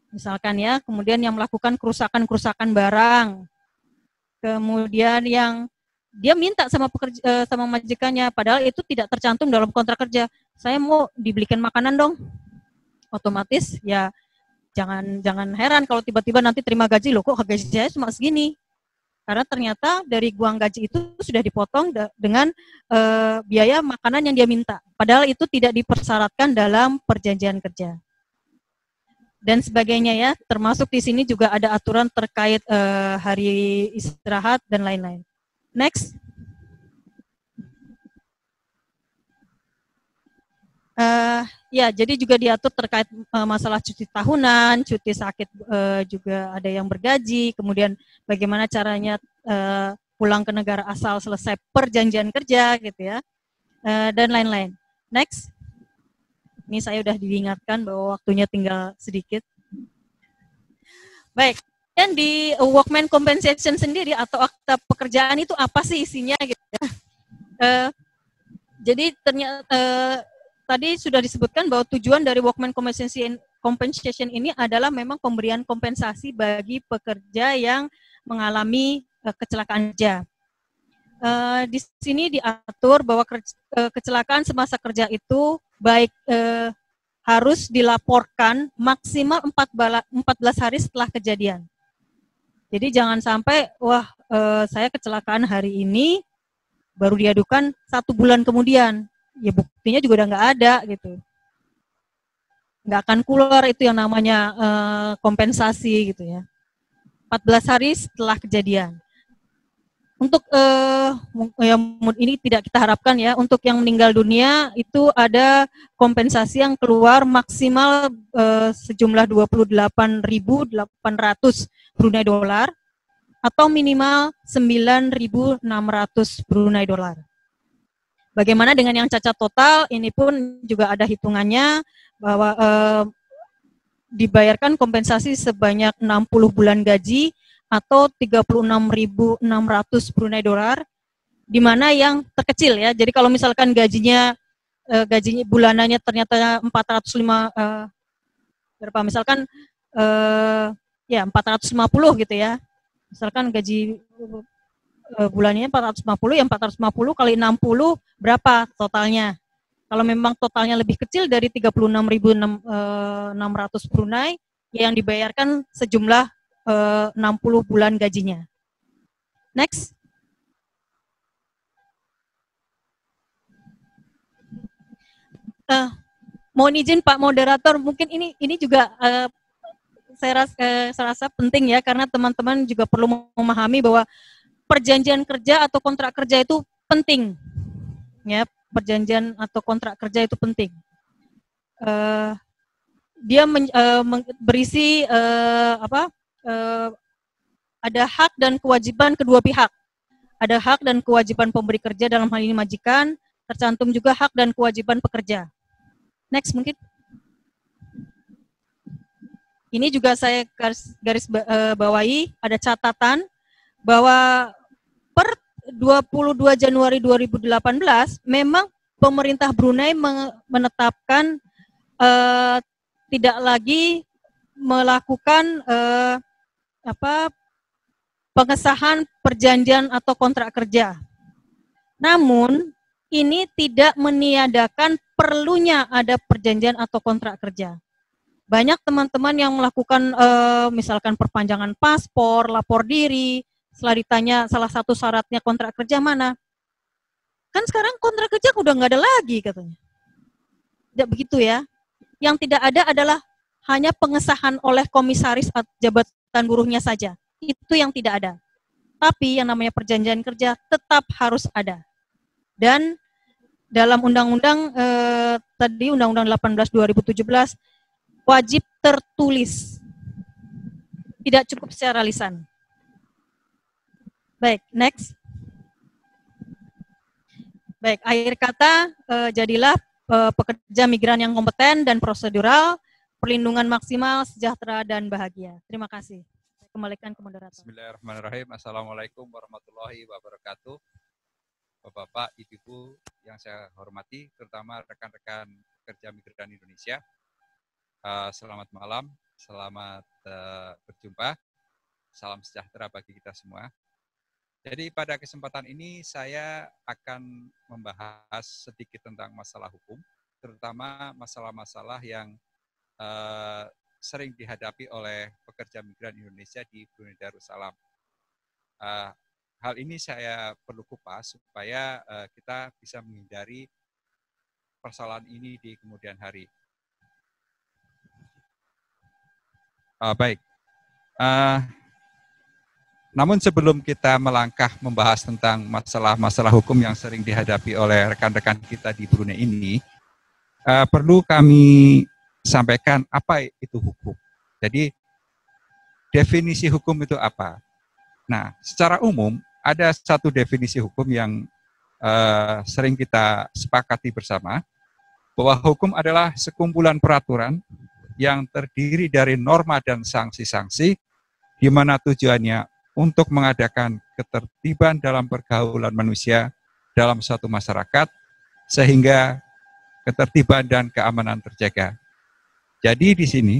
misalkan ya, kemudian yang melakukan kerusakan barang, kemudian yang dia minta sama sama majikannya, padahal itu tidak tercantum dalam kontrak kerja. Saya mau dibelikan makanan dong, otomatis ya. Jangan heran kalau tiba-tiba nanti terima gaji, loh kok gaji saya cuma segini. Karena ternyata dari uang gaji itu sudah dipotong dengan biaya makanan yang dia minta. Padahal itu tidak dipersyaratkan dalam perjanjian kerja. Dan sebagainya ya, termasuk di sini juga ada aturan terkait hari istirahat dan lain-lain. Next. Ya, jadi juga diatur terkait masalah cuti tahunan, cuti sakit juga ada yang bergaji, kemudian bagaimana caranya pulang ke negara asal selesai perjanjian kerja gitu ya, dan lain-lain. Next. Ini saya udah diingatkan bahwa waktunya tinggal sedikit. Baik, dan di workman compensation sendiri atau akta pekerjaan itu apa sih isinya gitu ya. Jadi ternyata tadi sudah disebutkan bahwa tujuan dari workman compensation ini adalah memang pemberian kompensasi bagi pekerja yang mengalami kecelakaan kerja. Di sini diatur bahwa kecelakaan semasa kerja itu baik harus dilaporkan maksimal 14 hari setelah kejadian. Jadi jangan sampai, wah saya kecelakaan hari ini, baru diadukan 1 bulan kemudian. Ya buktinya juga udah nggak ada gitu, nggak akan keluar itu yang namanya kompensasi gitu ya. 14 hari setelah kejadian. Untuk yang ini tidak kita harapkan ya, untuk yang meninggal dunia itu ada kompensasi yang keluar maksimal sejumlah 28.800 Brunei dolar atau minimal 9.600 Brunei dolar. Bagaimana dengan yang cacat total? Ini pun juga ada hitungannya bahwa dibayarkan kompensasi sebanyak 60 bulan gaji atau 36.600 Brunei dolar, di mana yang terkecil ya. Jadi kalau misalkan gajinya bulanannya ternyata 405 berapa? Misalkan ya 450 gitu ya. Misalkan gaji bulannya 450, ya 450 kali 60 berapa totalnya? Kalau memang totalnya lebih kecil dari 36.600 Brunei, ya yang dibayarkan sejumlah 60 bulan gajinya. Next. Mohon izin Pak Moderator, mungkin ini juga saya rasa penting ya, karena teman-teman juga perlu memahami bahwa perjanjian kerja atau kontrak kerja itu penting, ya. Perjanjian atau kontrak kerja itu penting. Dia berisi ada hak dan kewajiban kedua pihak. Ada hak dan kewajiban pemberi kerja, dalam hal ini majikan. Tercantum juga hak dan kewajiban pekerja. Next mungkin. Ini juga saya garis bawahi, ada catatan bahwa per 22 Januari 2018 memang pemerintah Brunei menetapkan tidak lagi melakukan pengesahan perjanjian atau kontrak kerja. Namun ini tidak meniadakan perlunya ada perjanjian atau kontrak kerja. Banyak teman-teman yang melakukan misalkan perpanjangan paspor, lapor diri, setelah ditanya salah satu syaratnya kontrak kerja mana? Kan sekarang kontrak kerja udah nggak ada lagi katanya. Tidak begitu ya. Yang tidak ada adalah hanya pengesahan oleh komisaris atau jabatan buruhnya saja. Itu yang tidak ada. Tapi yang namanya perjanjian kerja tetap harus ada. Dan dalam undang-undang tadi Undang-Undang 18 2017 wajib tertulis. Tidak cukup secara lisan. Baik, next. Baik, akhir kata jadilah pekerja migran yang kompeten dan prosedural, perlindungan maksimal, sejahtera dan bahagia. Terima kasih. Saya kembalikan ke moderator. Bismillahirrahmanirrahim. Assalamualaikum warahmatullahi wabarakatuh. Bapak-bapak, ibu-ibu yang saya hormati, terutama rekan-rekan pekerja migran Indonesia. Selamat malam, selamat berjumpa. Salam sejahtera bagi kita semua. Jadi pada kesempatan ini saya akan membahas sedikit tentang masalah hukum, terutama masalah-masalah yang sering dihadapi oleh pekerja migran Indonesia di Brunei Darussalam. Hal ini saya perlu kupas supaya kita bisa menghindari persoalan ini di kemudian hari. Baik. Namun sebelum kita melangkah membahas tentang masalah-masalah hukum yang sering dihadapi oleh rekan-rekan kita di Brunei ini, perlu kami sampaikan apa itu hukum. Jadi definisi hukum itu apa? Nah, secara umum ada satu definisi hukum yang sering kita sepakati bersama, bahwa hukum adalah sekumpulan peraturan yang terdiri dari norma dan sanksi-sanksi, di mana tujuannya untuk mengadakan ketertiban dalam pergaulan manusia dalam suatu masyarakat, sehingga ketertiban dan keamanan terjaga. Jadi di sini,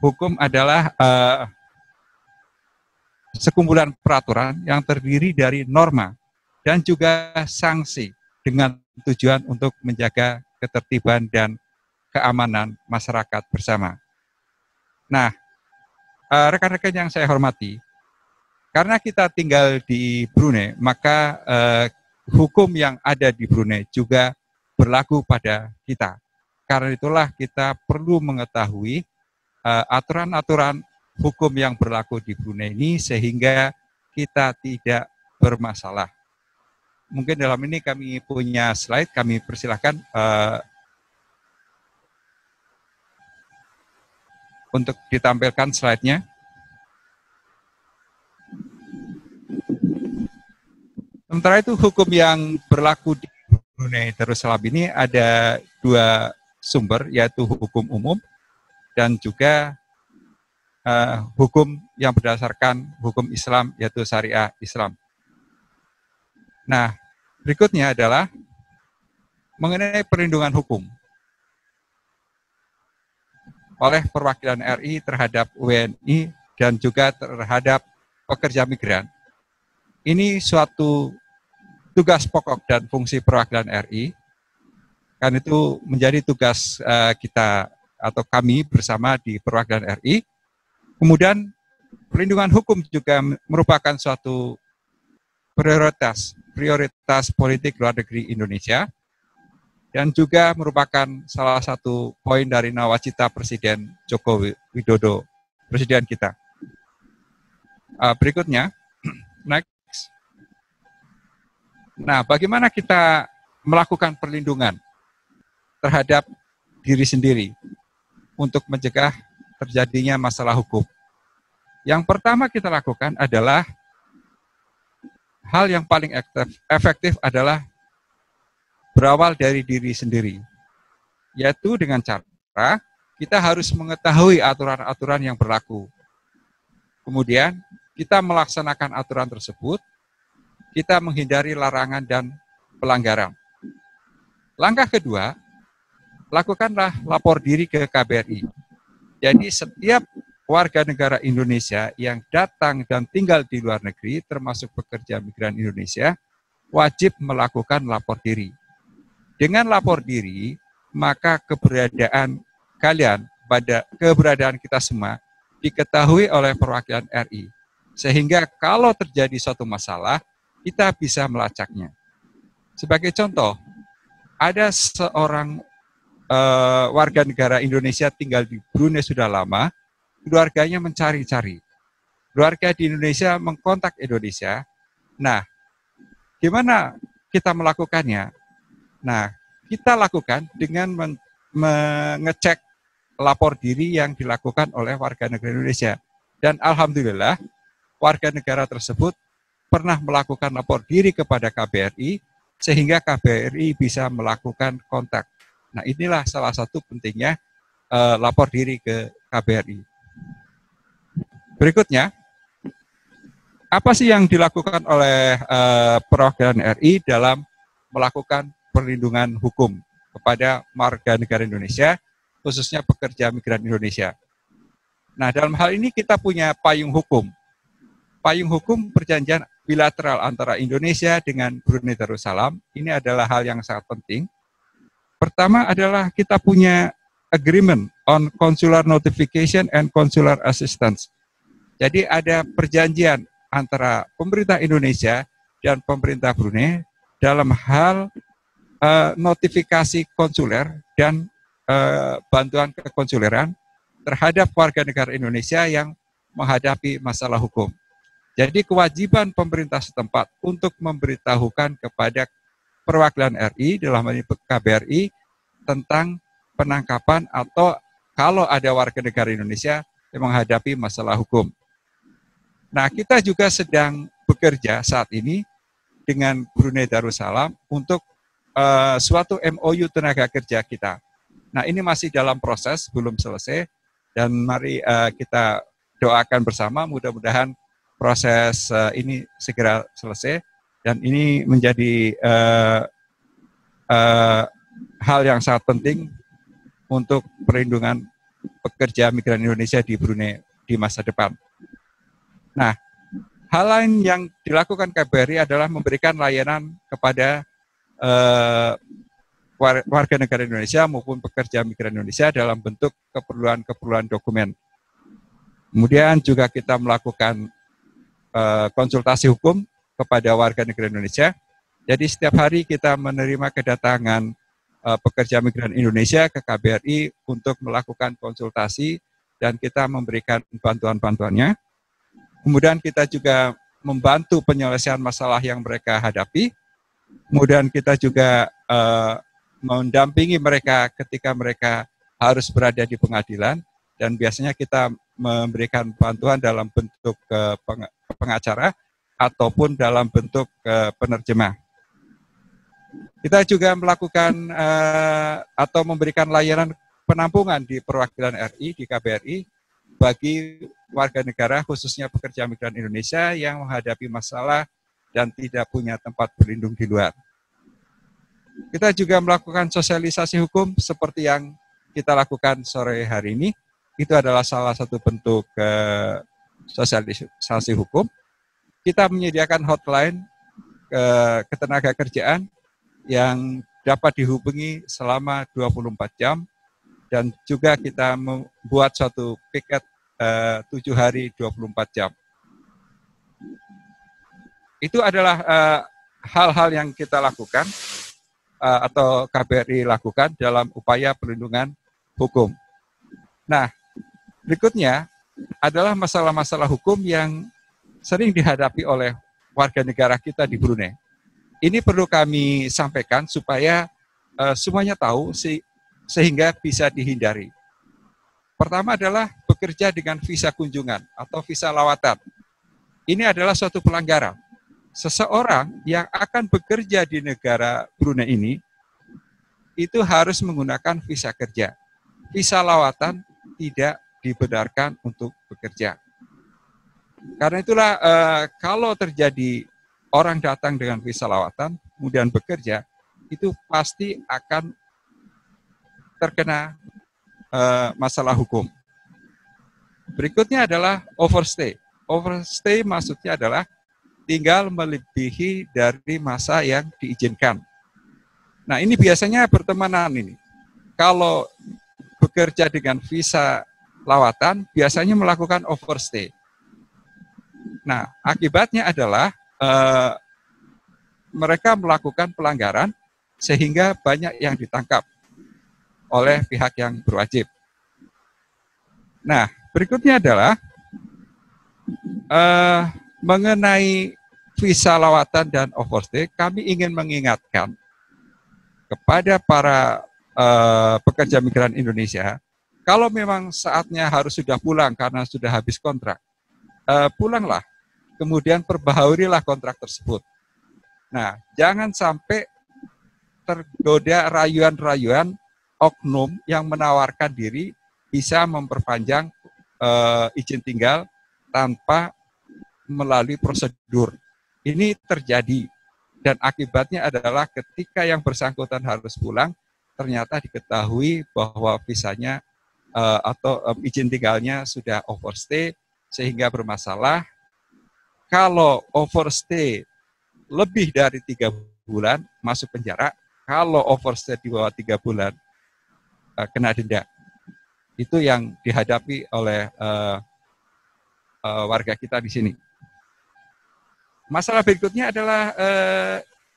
hukum adalah sekumpulan peraturan yang terdiri dari norma dan juga sanksi dengan tujuan untuk menjaga ketertiban dan keamanan masyarakat bersama. Nah, rekan-rekan yang saya hormati, karena kita tinggal di Brunei, maka hukum yang ada di Brunei juga berlaku pada kita. Karena itulah kita perlu mengetahui aturan-aturan hukum yang berlaku di Brunei ini sehingga kita tidak bermasalah. Mungkin dalam ini kami punya slide, kami persilahkan untuk ditampilkan slide-nya. Sementara itu hukum yang berlaku di Brunei Darussalam ini ada dua sumber, yaitu hukum umum dan juga hukum yang berdasarkan hukum Islam, yaitu syariah Islam. Nah, berikutnya adalah mengenai perlindungan hukum oleh perwakilan RI terhadap WNI dan juga terhadap pekerja migran. Ini suatu tugas pokok dan fungsi perwakilan RI, kan itu menjadi tugas kita atau kami bersama di perwakilan RI. Kemudian perlindungan hukum juga merupakan suatu prioritas politik luar negeri Indonesia dan juga merupakan salah satu poin dari nawacita Presiden Joko Widodo, Presiden kita. Berikutnya, next. Nah, bagaimana kita melakukan perlindungan terhadap diri sendiri untuk mencegah terjadinya masalah hukum? Yang pertama kita lakukan adalah hal yang paling efektif adalah berawal dari diri sendiri, yaitu dengan cara kita harus mengetahui aturan-aturan yang berlaku. Kemudian kita melaksanakan aturan tersebut, kita menghindari larangan dan pelanggaran. Langkah kedua, lakukanlah lapor diri ke KBRI. Jadi setiap warga negara Indonesia yang datang dan tinggal di luar negeri, termasuk pekerja migran Indonesia, wajib melakukan lapor diri. Dengan lapor diri, maka keberadaan kalian, keberadaan kita semua, diketahui oleh perwakilan RI. Sehingga kalau terjadi suatu masalah, kita bisa melacaknya. Sebagai contoh, ada seorang warga negara Indonesia tinggal di Brunei sudah lama, keluarganya mencari-cari. Keluarga di Indonesia mengkontak Indonesia. Nah, gimana kita melakukannya? Nah, kita lakukan dengan mengecek lapor diri yang dilakukan oleh warga negara Indonesia. Dan alhamdulillah, warga negara tersebut pernah melakukan lapor diri kepada KBRI, sehingga KBRI bisa melakukan kontak. Nah, inilah salah satu pentingnya lapor diri ke KBRI. Berikutnya, apa sih yang dilakukan oleh perwakilan RI dalam melakukan perlindungan hukum kepada warga negara Indonesia, khususnya pekerja migran Indonesia? Nah, dalam hal ini kita punya payung hukum. Payung hukum perjanjian bilateral antara Indonesia dengan Brunei Darussalam, ini adalah hal yang sangat penting. Pertama adalah kita punya agreement on consular notification and consular assistance. Jadi ada perjanjian antara pemerintah Indonesia dan pemerintah Brunei dalam hal notifikasi konsuler dan bantuan kekonsuleran terhadap warga negara Indonesia yang menghadapi masalah hukum. Jadi kewajiban pemerintah setempat untuk memberitahukan kepada perwakilan RI dalam hal ini KBRI tentang penangkapan atau kalau ada warga negara Indonesia yang menghadapi masalah hukum. Nah, kita juga sedang bekerja saat ini dengan Brunei Darussalam untuk suatu MOU tenaga kerja kita. Nah, ini masih dalam proses, belum selesai, dan mari kita doakan bersama mudah-mudahan proses ini segera selesai. Dan ini menjadi hal yang sangat penting untuk perlindungan pekerja migran Indonesia di Brunei di masa depan. Nah, hal lain yang dilakukan KBRI adalah memberikan layanan kepada warga negara Indonesia maupun pekerja migran Indonesia dalam bentuk keperluan-keperluan dokumen. Kemudian juga kita melakukan konsultasi hukum kepada warga negara Indonesia. Jadi setiap hari kita menerima kedatangan pekerja migran Indonesia ke KBRI untuk melakukan konsultasi dan kita memberikan bantuan-bantuannya. Kemudian kita juga membantu penyelesaian masalah yang mereka hadapi. Kemudian kita juga mendampingi mereka ketika mereka harus berada di pengadilan dan biasanya kita memberikan bantuan dalam bentuk pengacara ataupun dalam bentuk penerjemah. Kita juga melakukan atau memberikan layanan penampungan di perwakilan RI, di KBRI, bagi warga negara khususnya pekerja migran Indonesia yang menghadapi masalah dan tidak punya tempat berlindung di luar. Kita juga melakukan sosialisasi hukum seperti yang kita lakukan sore hari ini. Itu adalah salah satu bentuk sosialisasi hukum. Kita menyediakan hotline ketenaga kerjaan yang dapat dihubungi selama 24 jam dan juga kita membuat suatu piket 7 hari 24 jam. Itu adalah hal-hal yang kita lakukan atau KBRI lakukan dalam upaya perlindungan hukum. Nah, berikutnya adalah masalah-masalah hukum yang sering dihadapi oleh warga negara kita di Brunei. Ini perlu kami sampaikan supaya semuanya tahu sehingga bisa dihindari. Pertama adalah bekerja dengan visa kunjungan atau visa lawatan. Ini adalah suatu pelanggaran. Seseorang yang akan bekerja di negara Brunei ini itu harus menggunakan visa kerja. Visa lawatan tidak dibenarkan untuk bekerja. Karena itulah kalau terjadi orang datang dengan visa lawatan, kemudian bekerja, itu pasti akan terkena masalah hukum. Berikutnya adalah overstay. Overstay maksudnya adalah tinggal melebihi dari masa yang diizinkan. Nah, ini biasanya pertemanan ini. Kalau bekerja dengan visa lawatan, biasanya melakukan overstay. Nah, akibatnya adalah mereka melakukan pelanggaran sehingga banyak yang ditangkap. oleh pihak yang berwajib. Nah, berikutnya adalah mengenai visa lawatan dan overstay, kami ingin mengingatkan kepada para pekerja migran Indonesia, kalau memang saatnya harus sudah pulang karena sudah habis kontrak, pulanglah, kemudian perbaharui kontrak tersebut. Nah, jangan sampai tergoda rayuan-rayuan oknum yang menawarkan diri bisa memperpanjang izin tinggal tanpa melalui prosedur. Ini terjadi dan akibatnya adalah ketika yang bersangkutan harus pulang, ternyata diketahui bahwa visanya atau izin tinggalnya sudah overstay sehingga bermasalah. Kalau overstay lebih dari 3 bulan masuk penjara, kalau overstay di bawah 3 bulan kena denda. Itu yang dihadapi oleh warga kita di sini. Masalah berikutnya adalah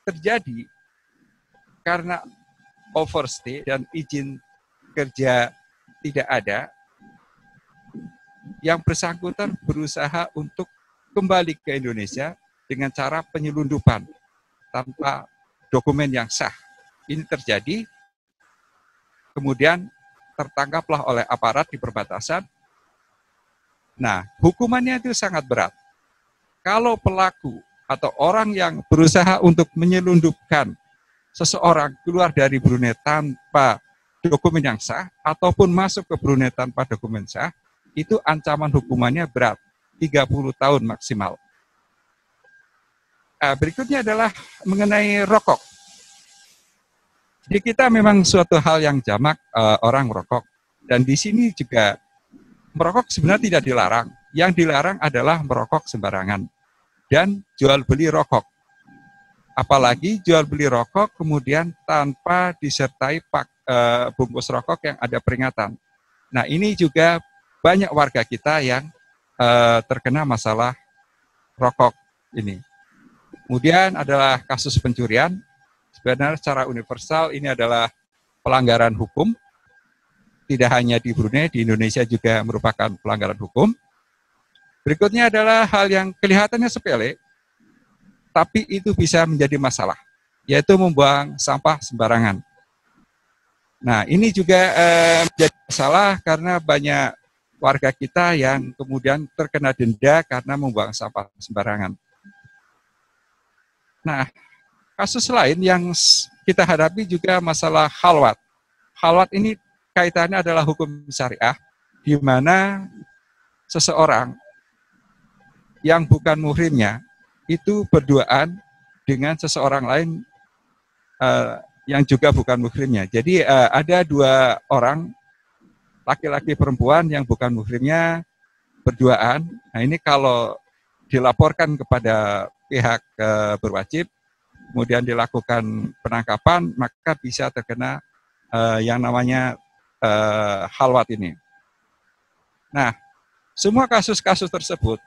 terjadi karena overstay dan izin kerja tidak ada, yang bersangkutan berusaha untuk kembali ke Indonesia dengan cara penyelundupan tanpa dokumen yang sah. Ini terjadi, kemudian tertangkaplah oleh aparat di perbatasan. Nah, hukumannya itu sangat berat. Kalau pelaku atau orang yang berusaha untuk menyelundupkan seseorang keluar dari Brunei tanpa dokumen yang sah, ataupun masuk ke Brunei tanpa dokumen sah, itu ancaman hukumannya berat, 30 tahun maksimal. Berikutnya adalah mengenai rokok. Di kita memang suatu hal yang jamak orang merokok. Dan di sini juga merokok sebenarnya tidak dilarang. Yang dilarang adalah merokok sembarangan dan jual beli rokok. Apalagi jual beli rokok kemudian tanpa disertai bungkus rokok yang ada peringatan. Nah, ini juga banyak warga kita yang terkena masalah rokok ini. Kemudian adalah kasus pencurian. Sebenarnya secara universal ini adalah pelanggaran hukum. Tidak hanya di Brunei, di Indonesia juga merupakan pelanggaran hukum. Berikutnya adalah hal yang kelihatannya sepele, tapi itu bisa menjadi masalah, yaitu membuang sampah sembarangan. Nah, ini juga menjadi masalah karena banyak warga kita yang kemudian terkena denda karena membuang sampah sembarangan. Nah, kasus lain yang kita hadapi juga masalah khalwat. Khalwat ini kaitannya adalah hukum syariah, di mana seseorang yang bukan muhrimnya itu berduaan dengan seseorang lain yang juga bukan muhrimnya. Jadi ada 2 orang, laki-laki perempuan yang bukan muhrimnya berduaan. Nah, ini kalau dilaporkan kepada pihak berwajib, kemudian dilakukan penangkapan, maka bisa terkena yang namanya khalwat ini. Nah, semua kasus-kasus tersebut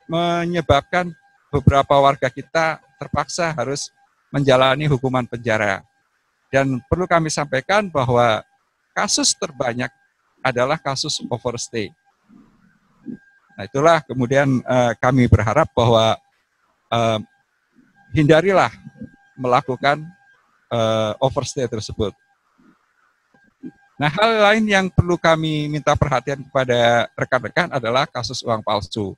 menyebabkan beberapa warga kita terpaksa harus menjalani hukuman penjara. Dan perlu kami sampaikan bahwa kasus terbanyak adalah kasus overstay. Nah, itulah kemudian kami berharap bahwa hindarilah melakukan overstay tersebut. Nah, hal lain yang perlu kami minta perhatian kepada rekan-rekan adalah kasus uang palsu.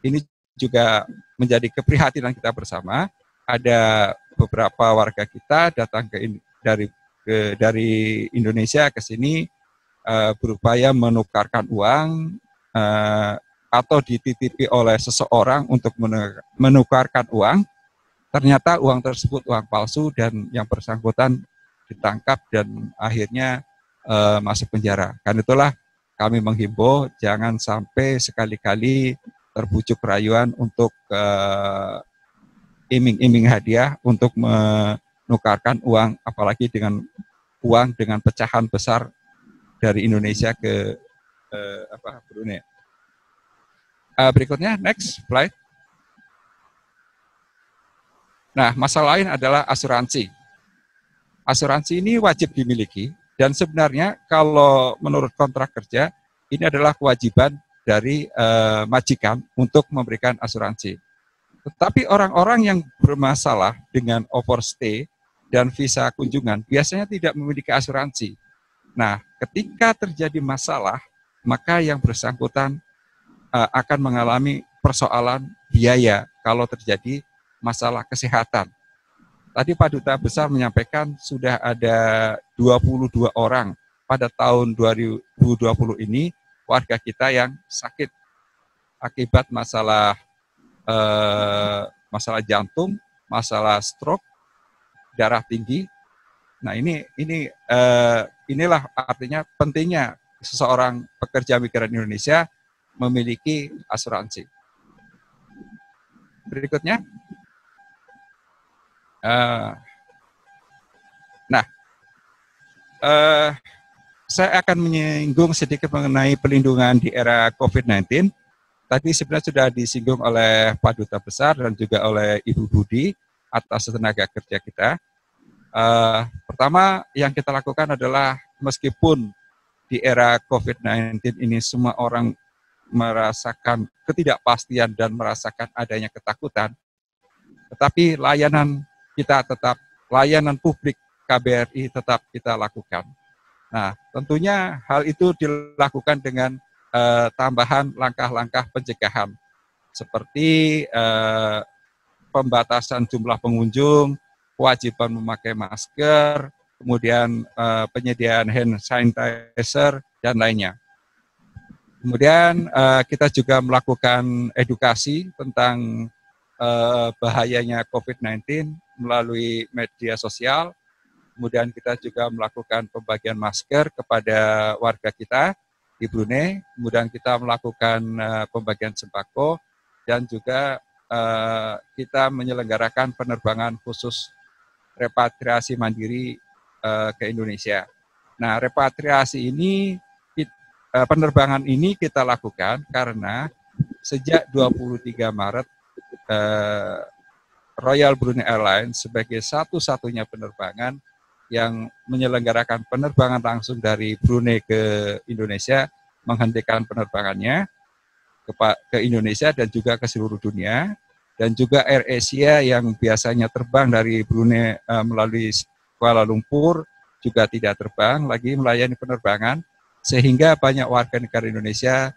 Ini juga menjadi keprihatinan kita bersama. Ada beberapa warga kita datang dari Indonesia ke sini berupaya menukarkan uang atau dititipi oleh seseorang untuk menukarkan uang. Ternyata uang tersebut uang palsu dan yang bersangkutan ditangkap dan akhirnya masuk penjara. Karena itulah kami menghimbau jangan sampai sekali-kali terbujuk rayuan untuk iming-iming hadiah untuk menukarkan uang, apalagi dengan uang dengan pecahan besar dari Indonesia ke Brunei. Berikutnya, next slide. Nah, masalah lain adalah asuransi. asuransi ini wajib dimiliki dan sebenarnya kalau menurut kontrak kerja ini adalah kewajiban dari majikan untuk memberikan asuransi. Tetapi orang-orang yang bermasalah dengan overstay dan visa kunjungan biasanya tidak memiliki asuransi. Nah, ketika terjadi masalah, maka yang bersangkutan akan mengalami persoalan biaya kalau terjadi masalah kesehatan. Tadi Pak Duta Besar menyampaikan sudah ada 22 orang pada tahun 2020 ini warga kita yang sakit akibat masalah jantung, masalah stroke, darah tinggi. Nah inilah artinya pentingnya seseorang pekerja migran Indonesia memiliki asuransi. Berikutnya. Saya akan menyinggung sedikit mengenai perlindungan di era COVID-19. Tadi sebenarnya sudah disinggung oleh Pak Duta Besar dan juga oleh Ibu Budi atas tenaga kerja kita. Pertama yang kita lakukan adalah meskipun di era COVID-19 ini semua orang merasakan ketidakpastian dan merasakan adanya ketakutan, tetapi layanan publik KBRI tetap kita lakukan. Nah, tentunya hal itu dilakukan dengan tambahan langkah-langkah pencegahan, seperti pembatasan jumlah pengunjung, kewajiban memakai masker, kemudian penyediaan hand sanitizer, dan lainnya. Kemudian kita juga melakukan edukasi tentang bahayanya COVID-19 melalui media sosial. Kemudian kita juga melakukan pembagian masker kepada warga kita di Brunei. Kemudian kita melakukan pembagian sembako dan juga kita menyelenggarakan penerbangan khusus repatriasi mandiri ke Indonesia. Nah, repatriasi ini, penerbangan ini kita lakukan karena sejak 23 Maret Royal Brunei Airlines sebagai satu-satunya penerbangan yang menyelenggarakan penerbangan langsung dari Brunei ke Indonesia, menghentikan penerbangannya ke Indonesia dan juga ke seluruh dunia. Dan juga AirAsia yang biasanya terbang dari Brunei melalui Kuala Lumpur juga tidak terbang lagi melayani penerbangan, sehingga banyak warga negara Indonesia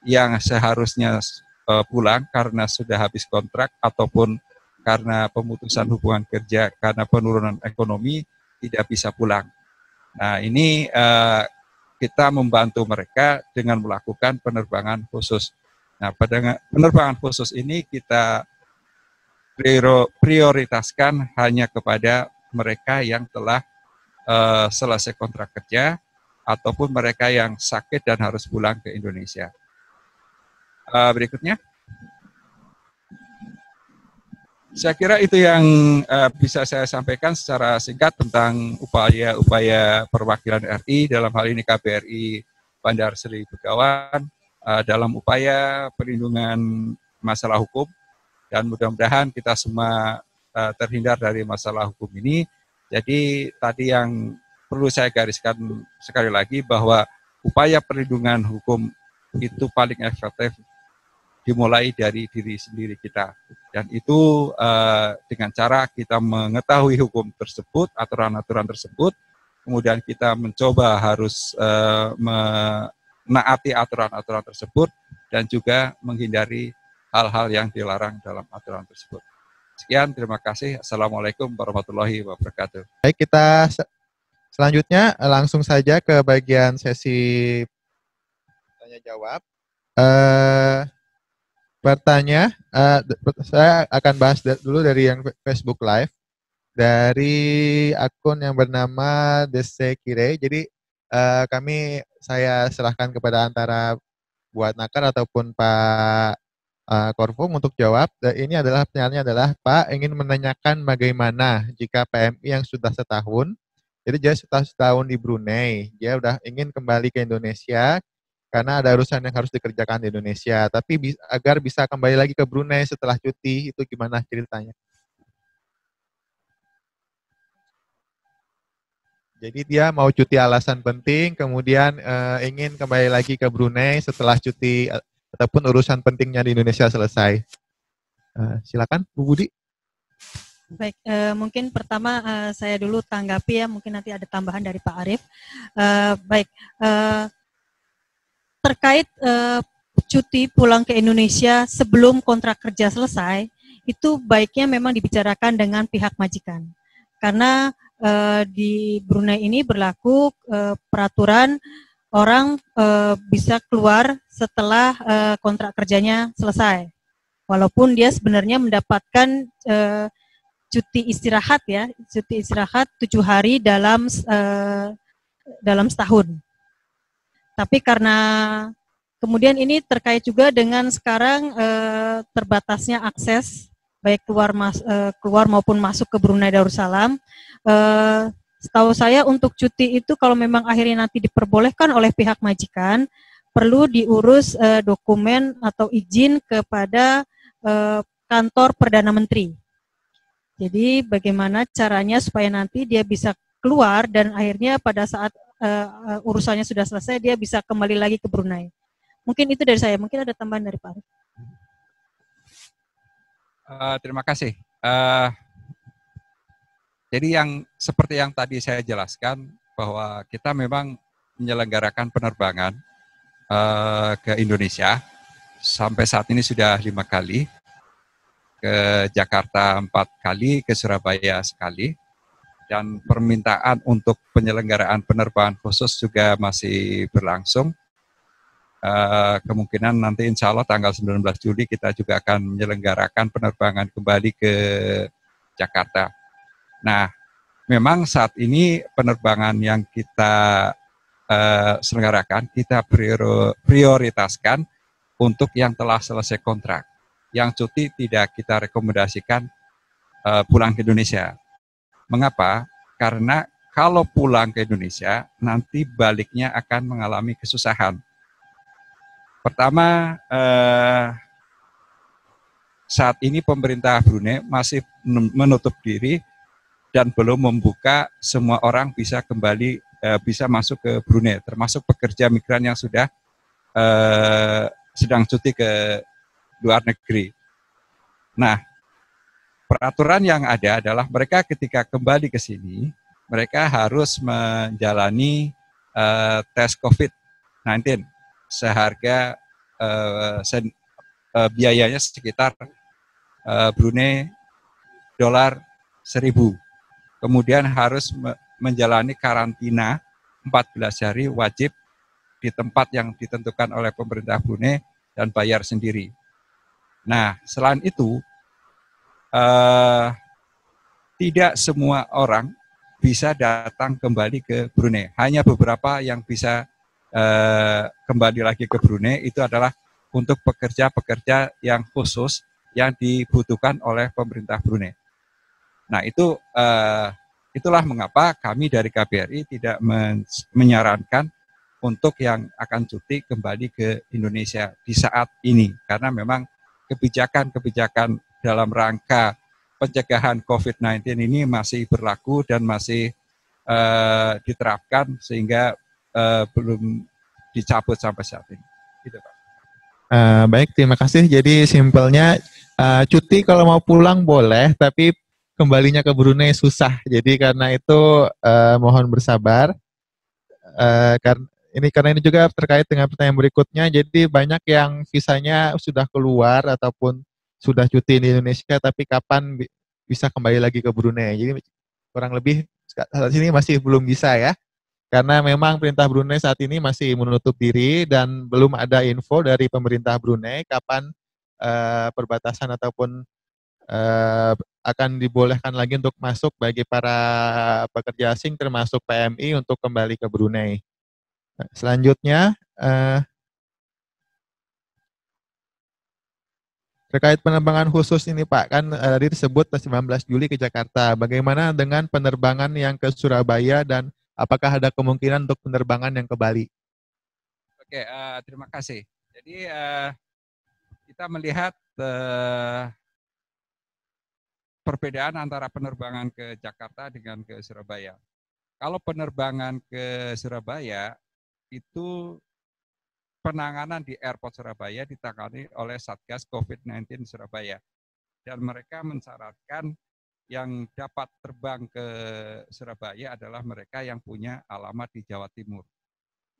yang seharusnya pulang karena sudah habis kontrak ataupun karena pemutusan hubungan kerja karena penurunan ekonomi tidak bisa pulang. Nah, ini kita membantu mereka dengan melakukan penerbangan khusus. Nah, pada penerbangan khusus ini kita prioritaskan hanya kepada mereka yang telah selesai kontrak kerja ataupun mereka yang sakit dan harus pulang ke Indonesia. Berikutnya. Saya kira itu yang bisa saya sampaikan secara singkat tentang upaya-upaya perwakilan RI, dalam hal ini KBRI Bandar Seri Begawan, dalam upaya perlindungan masalah hukum, dan mudah-mudahan kita semua terhindar dari masalah hukum ini. Jadi tadi yang perlu saya gariskan sekali lagi bahwa upaya perlindungan hukum itu paling efektif dimulai dari diri sendiri kita, dan itu dengan cara kita mengetahui hukum tersebut, aturan-aturan tersebut, kemudian kita mencoba harus menaati aturan-aturan tersebut dan juga menghindari hal-hal yang dilarang dalam aturan tersebut. Sekian, terima kasih. Assalamualaikum warahmatullahi wabarakatuh. Baik, kita selanjutnya langsung saja ke bagian sesi tanya jawab. Saya akan bahas dulu dari yang Facebook Live, dari akun yang bernama Dese Kire. Jadi saya serahkan kepada antara buat Nakar ataupun Pak Korfum untuk jawab. Ini adalah pertanyaannya adalah, Pak ingin menanyakan bagaimana jika PMI yang sudah setahun, jadi dia sudah setahun di Brunei, dia udah ingin kembali ke Indonesia karena ada urusan yang harus dikerjakan di Indonesia, tapi agar bisa kembali lagi ke Brunei setelah cuti, itu gimana ceritanya? Jadi dia mau cuti alasan penting, kemudian ingin kembali lagi ke Brunei setelah cuti ataupun urusan pentingnya di Indonesia selesai. Silakan Bu Budi. Baik, mungkin pertama saya dulu tanggapi ya, mungkin nanti ada tambahan dari Pak Arief. Baik, terkait cuti pulang ke Indonesia sebelum kontrak kerja selesai, itu baiknya memang dibicarakan dengan pihak majikan. Karena di Brunei ini berlaku peraturan orang bisa keluar setelah kontrak kerjanya selesai. Walaupun dia sebenarnya mendapatkan cuti istirahat ya, cuti istirahat 7 hari dalam setahun. Tapi karena kemudian ini terkait juga dengan sekarang terbatasnya akses baik keluar maupun masuk ke Brunei Darussalam. Setahu saya untuk cuti itu kalau memang akhirnya nanti diperbolehkan oleh pihak majikan, perlu diurus dokumen atau izin kepada kantor Perdana Menteri. Jadi bagaimana caranya supaya nanti dia bisa keluar dan akhirnya pada saat urusannya sudah selesai dia bisa kembali lagi ke Brunei. Mungkin itu dari saya. Mungkin ada tambahan dari Pak Arief. Terima kasih. Jadi seperti yang tadi saya jelaskan bahwa kita memang menyelenggarakan penerbangan ke Indonesia sampai saat ini sudah 5 kali. Ke Jakarta 4 kali, ke Surabaya sekali, dan permintaan untuk penyelenggaraan penerbangan khusus juga masih berlangsung. Kemungkinan nanti insya Allah tanggal 19 Juli kita juga akan menyelenggarakan penerbangan kembali ke Jakarta. Nah, memang saat ini penerbangan yang kita selenggarakan, kita prioritaskan untuk yang telah selesai kontrak. Yang cuti tidak kita rekomendasikan pulang ke Indonesia. Mengapa? Karena kalau pulang ke Indonesia, nanti baliknya akan mengalami kesusahan. Pertama, saat ini pemerintah Brunei masih menutup diri dan belum membuka semua orang bisa kembali, bisa masuk ke Brunei, termasuk pekerja migran yang sudah sedang cuti ke luar negeri. Nah, peraturan yang ada adalah mereka ketika kembali ke sini, mereka harus menjalani tes COVID-19 seharga biayanya sekitar Brunei dolar 1.000. Kemudian harus menjalani karantina 14 hari wajib di tempat yang ditentukan oleh pemerintah Brunei dan bayar sendiri. Nah, selain itu, tidak semua orang bisa datang kembali ke Brunei. Hanya beberapa yang bisa kembali lagi ke Brunei itu adalah untuk pekerja-pekerja yang khusus yang dibutuhkan oleh pemerintah Brunei. Nah, itulah mengapa kami dari KBRI tidak menyarankan untuk yang akan cuti kembali ke Indonesia di saat ini, karena memang kebijakan-kebijakan dalam rangka pencegahan COVID-19 ini masih berlaku dan masih diterapkan sehingga belum dicabut sampai saat ini. Gitu, Pak. Baik, terima kasih. Jadi simpelnya cuti kalau mau pulang boleh, tapi kembalinya ke Brunei susah. Jadi karena itu mohon bersabar. Karena ini juga terkait dengan pertanyaan berikutnya. Jadi banyak yang visanya sudah keluar ataupun sudah cuti di Indonesia, tapi kapan bisa kembali lagi ke Brunei. Jadi kurang lebih saat ini masih belum bisa ya. Karena memang perintah Brunei saat ini masih menutup diri dan belum ada info dari pemerintah Brunei kapan perbatasan ataupun akan dibolehkan lagi untuk masuk bagi para pekerja asing termasuk PMI untuk kembali ke Brunei. Selanjutnya, terkait penerbangan khusus ini Pak, kan tadi disebut 19 Juli ke Jakarta. Bagaimana dengan penerbangan yang ke Surabaya dan apakah ada kemungkinan untuk penerbangan yang ke Bali? Oke, terima kasih. Jadi kita melihat perbedaan antara penerbangan ke Jakarta dengan ke Surabaya. Kalau penerbangan ke Surabaya itu penanganan di Airport Surabaya ditangani oleh Satgas COVID-19 Surabaya. Dan mereka mensyaratkan yang dapat terbang ke Surabaya adalah mereka yang punya alamat di Jawa Timur.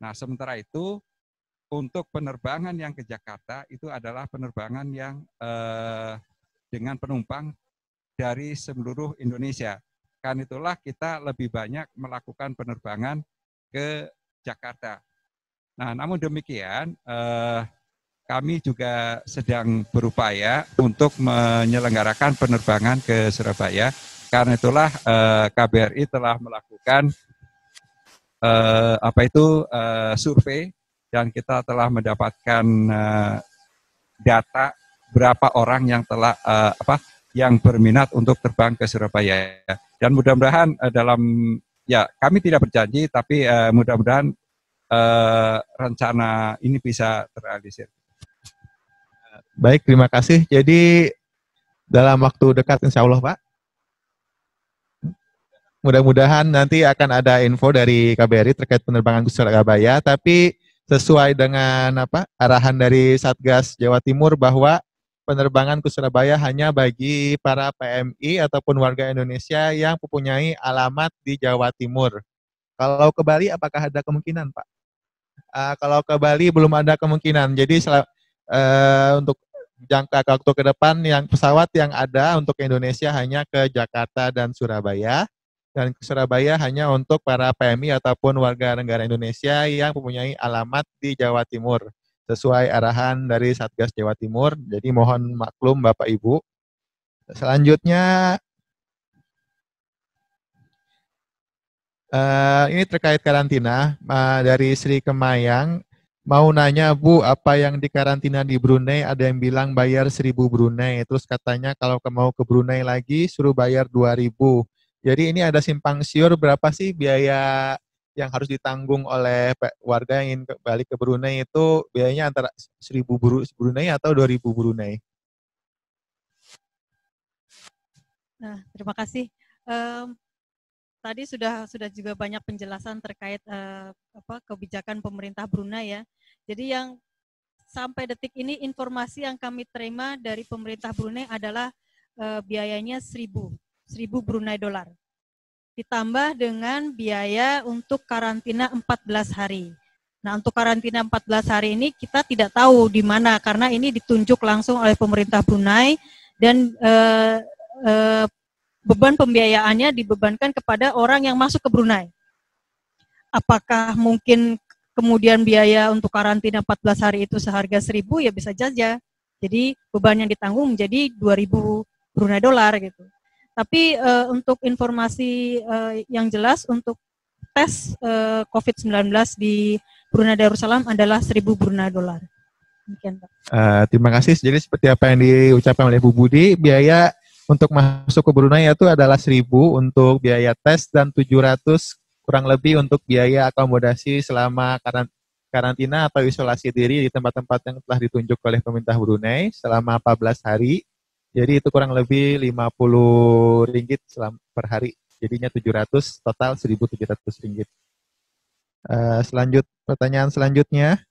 Nah, sementara itu untuk penerbangan yang ke Jakarta itu adalah penerbangan yang dengan penumpang dari seluruh Indonesia. Karena itulah kita lebih banyak melakukan penerbangan ke Jakarta. Nah, namun demikian kami juga sedang berupaya untuk menyelenggarakan penerbangan ke Surabaya. Karena itulah KBRI telah melakukan survei dan kita telah mendapatkan data berapa orang yang telah yang berminat untuk terbang ke Surabaya. Dan mudah-mudahan kami tidak berjanji, tapi mudah-mudahan rencana ini bisa terrealisir. Baik, terima kasih. Jadi dalam waktu dekat insya Allah, Pak. Mudah-mudahan nanti akan ada info dari KBRI terkait penerbangan ke Surabaya, tapi sesuai dengan arahan dari Satgas Jawa Timur bahwa penerbangan ke Surabaya hanya bagi para PMI ataupun warga Indonesia yang mempunyai alamat di Jawa Timur. Kalau ke Bali apakah ada kemungkinan, Pak? Kalau ke Bali belum ada kemungkinan. Jadi untuk jangka waktu ke depan pesawat yang ada untuk Indonesia hanya ke Jakarta dan Surabaya. Dan ke Surabaya hanya untuk para PMI ataupun warga negara Indonesia yang mempunyai alamat di Jawa Timur sesuai arahan dari Satgas Jawa Timur. Jadi mohon maklum Bapak Ibu. Selanjutnya ini terkait karantina dari Sri Kemayang. Mau nanya Bu, apa yang dikarantina di Brunei? Ada yang bilang bayar 1.000 Brunei. Terus katanya kalau mau ke Brunei lagi suruh bayar 2.000. Jadi ini ada simpang siur berapa sih biaya yang harus ditanggung oleh warga yang ingin balik ke Brunei itu biayanya antara 1.000 Brunei atau 2.000 Brunei? Nah, terima kasih. Tadi sudah juga banyak penjelasan terkait kebijakan pemerintah Brunei ya. Jadi yang sampai detik ini informasi yang kami terima dari pemerintah Brunei adalah biayanya 1.000 Brunei dolar. Ditambah dengan biaya untuk karantina 14 hari. Nah, untuk karantina 14 hari ini kita tidak tahu di mana karena ini ditunjuk langsung oleh pemerintah Brunei dan beban pembiayaannya dibebankan kepada orang yang masuk ke Brunei. Apakah mungkin kemudian biaya untuk karantina 14 hari itu seharga 1.000 ya bisa saja. Jadi beban yang ditanggung menjadi 2.000 Brunei dolar gitu. Tapi untuk informasi yang jelas untuk tes COVID-19 di Brunei Darussalam adalah 1.000 Brunei dolar. Demikian, Pak. Terima kasih. Jadi seperti apa yang diucapkan oleh Bu Budi, biaya untuk masuk ke Brunei itu adalah 1.000 untuk biaya tes dan 700 kurang lebih untuk biaya akomodasi selama karantina atau isolasi diri di tempat-tempat yang telah ditunjuk oleh pemerintah Brunei selama 14 hari. Jadi itu kurang lebih Rp50 per hari. Jadinya 700, total Rp1.700. Pertanyaan selanjutnya.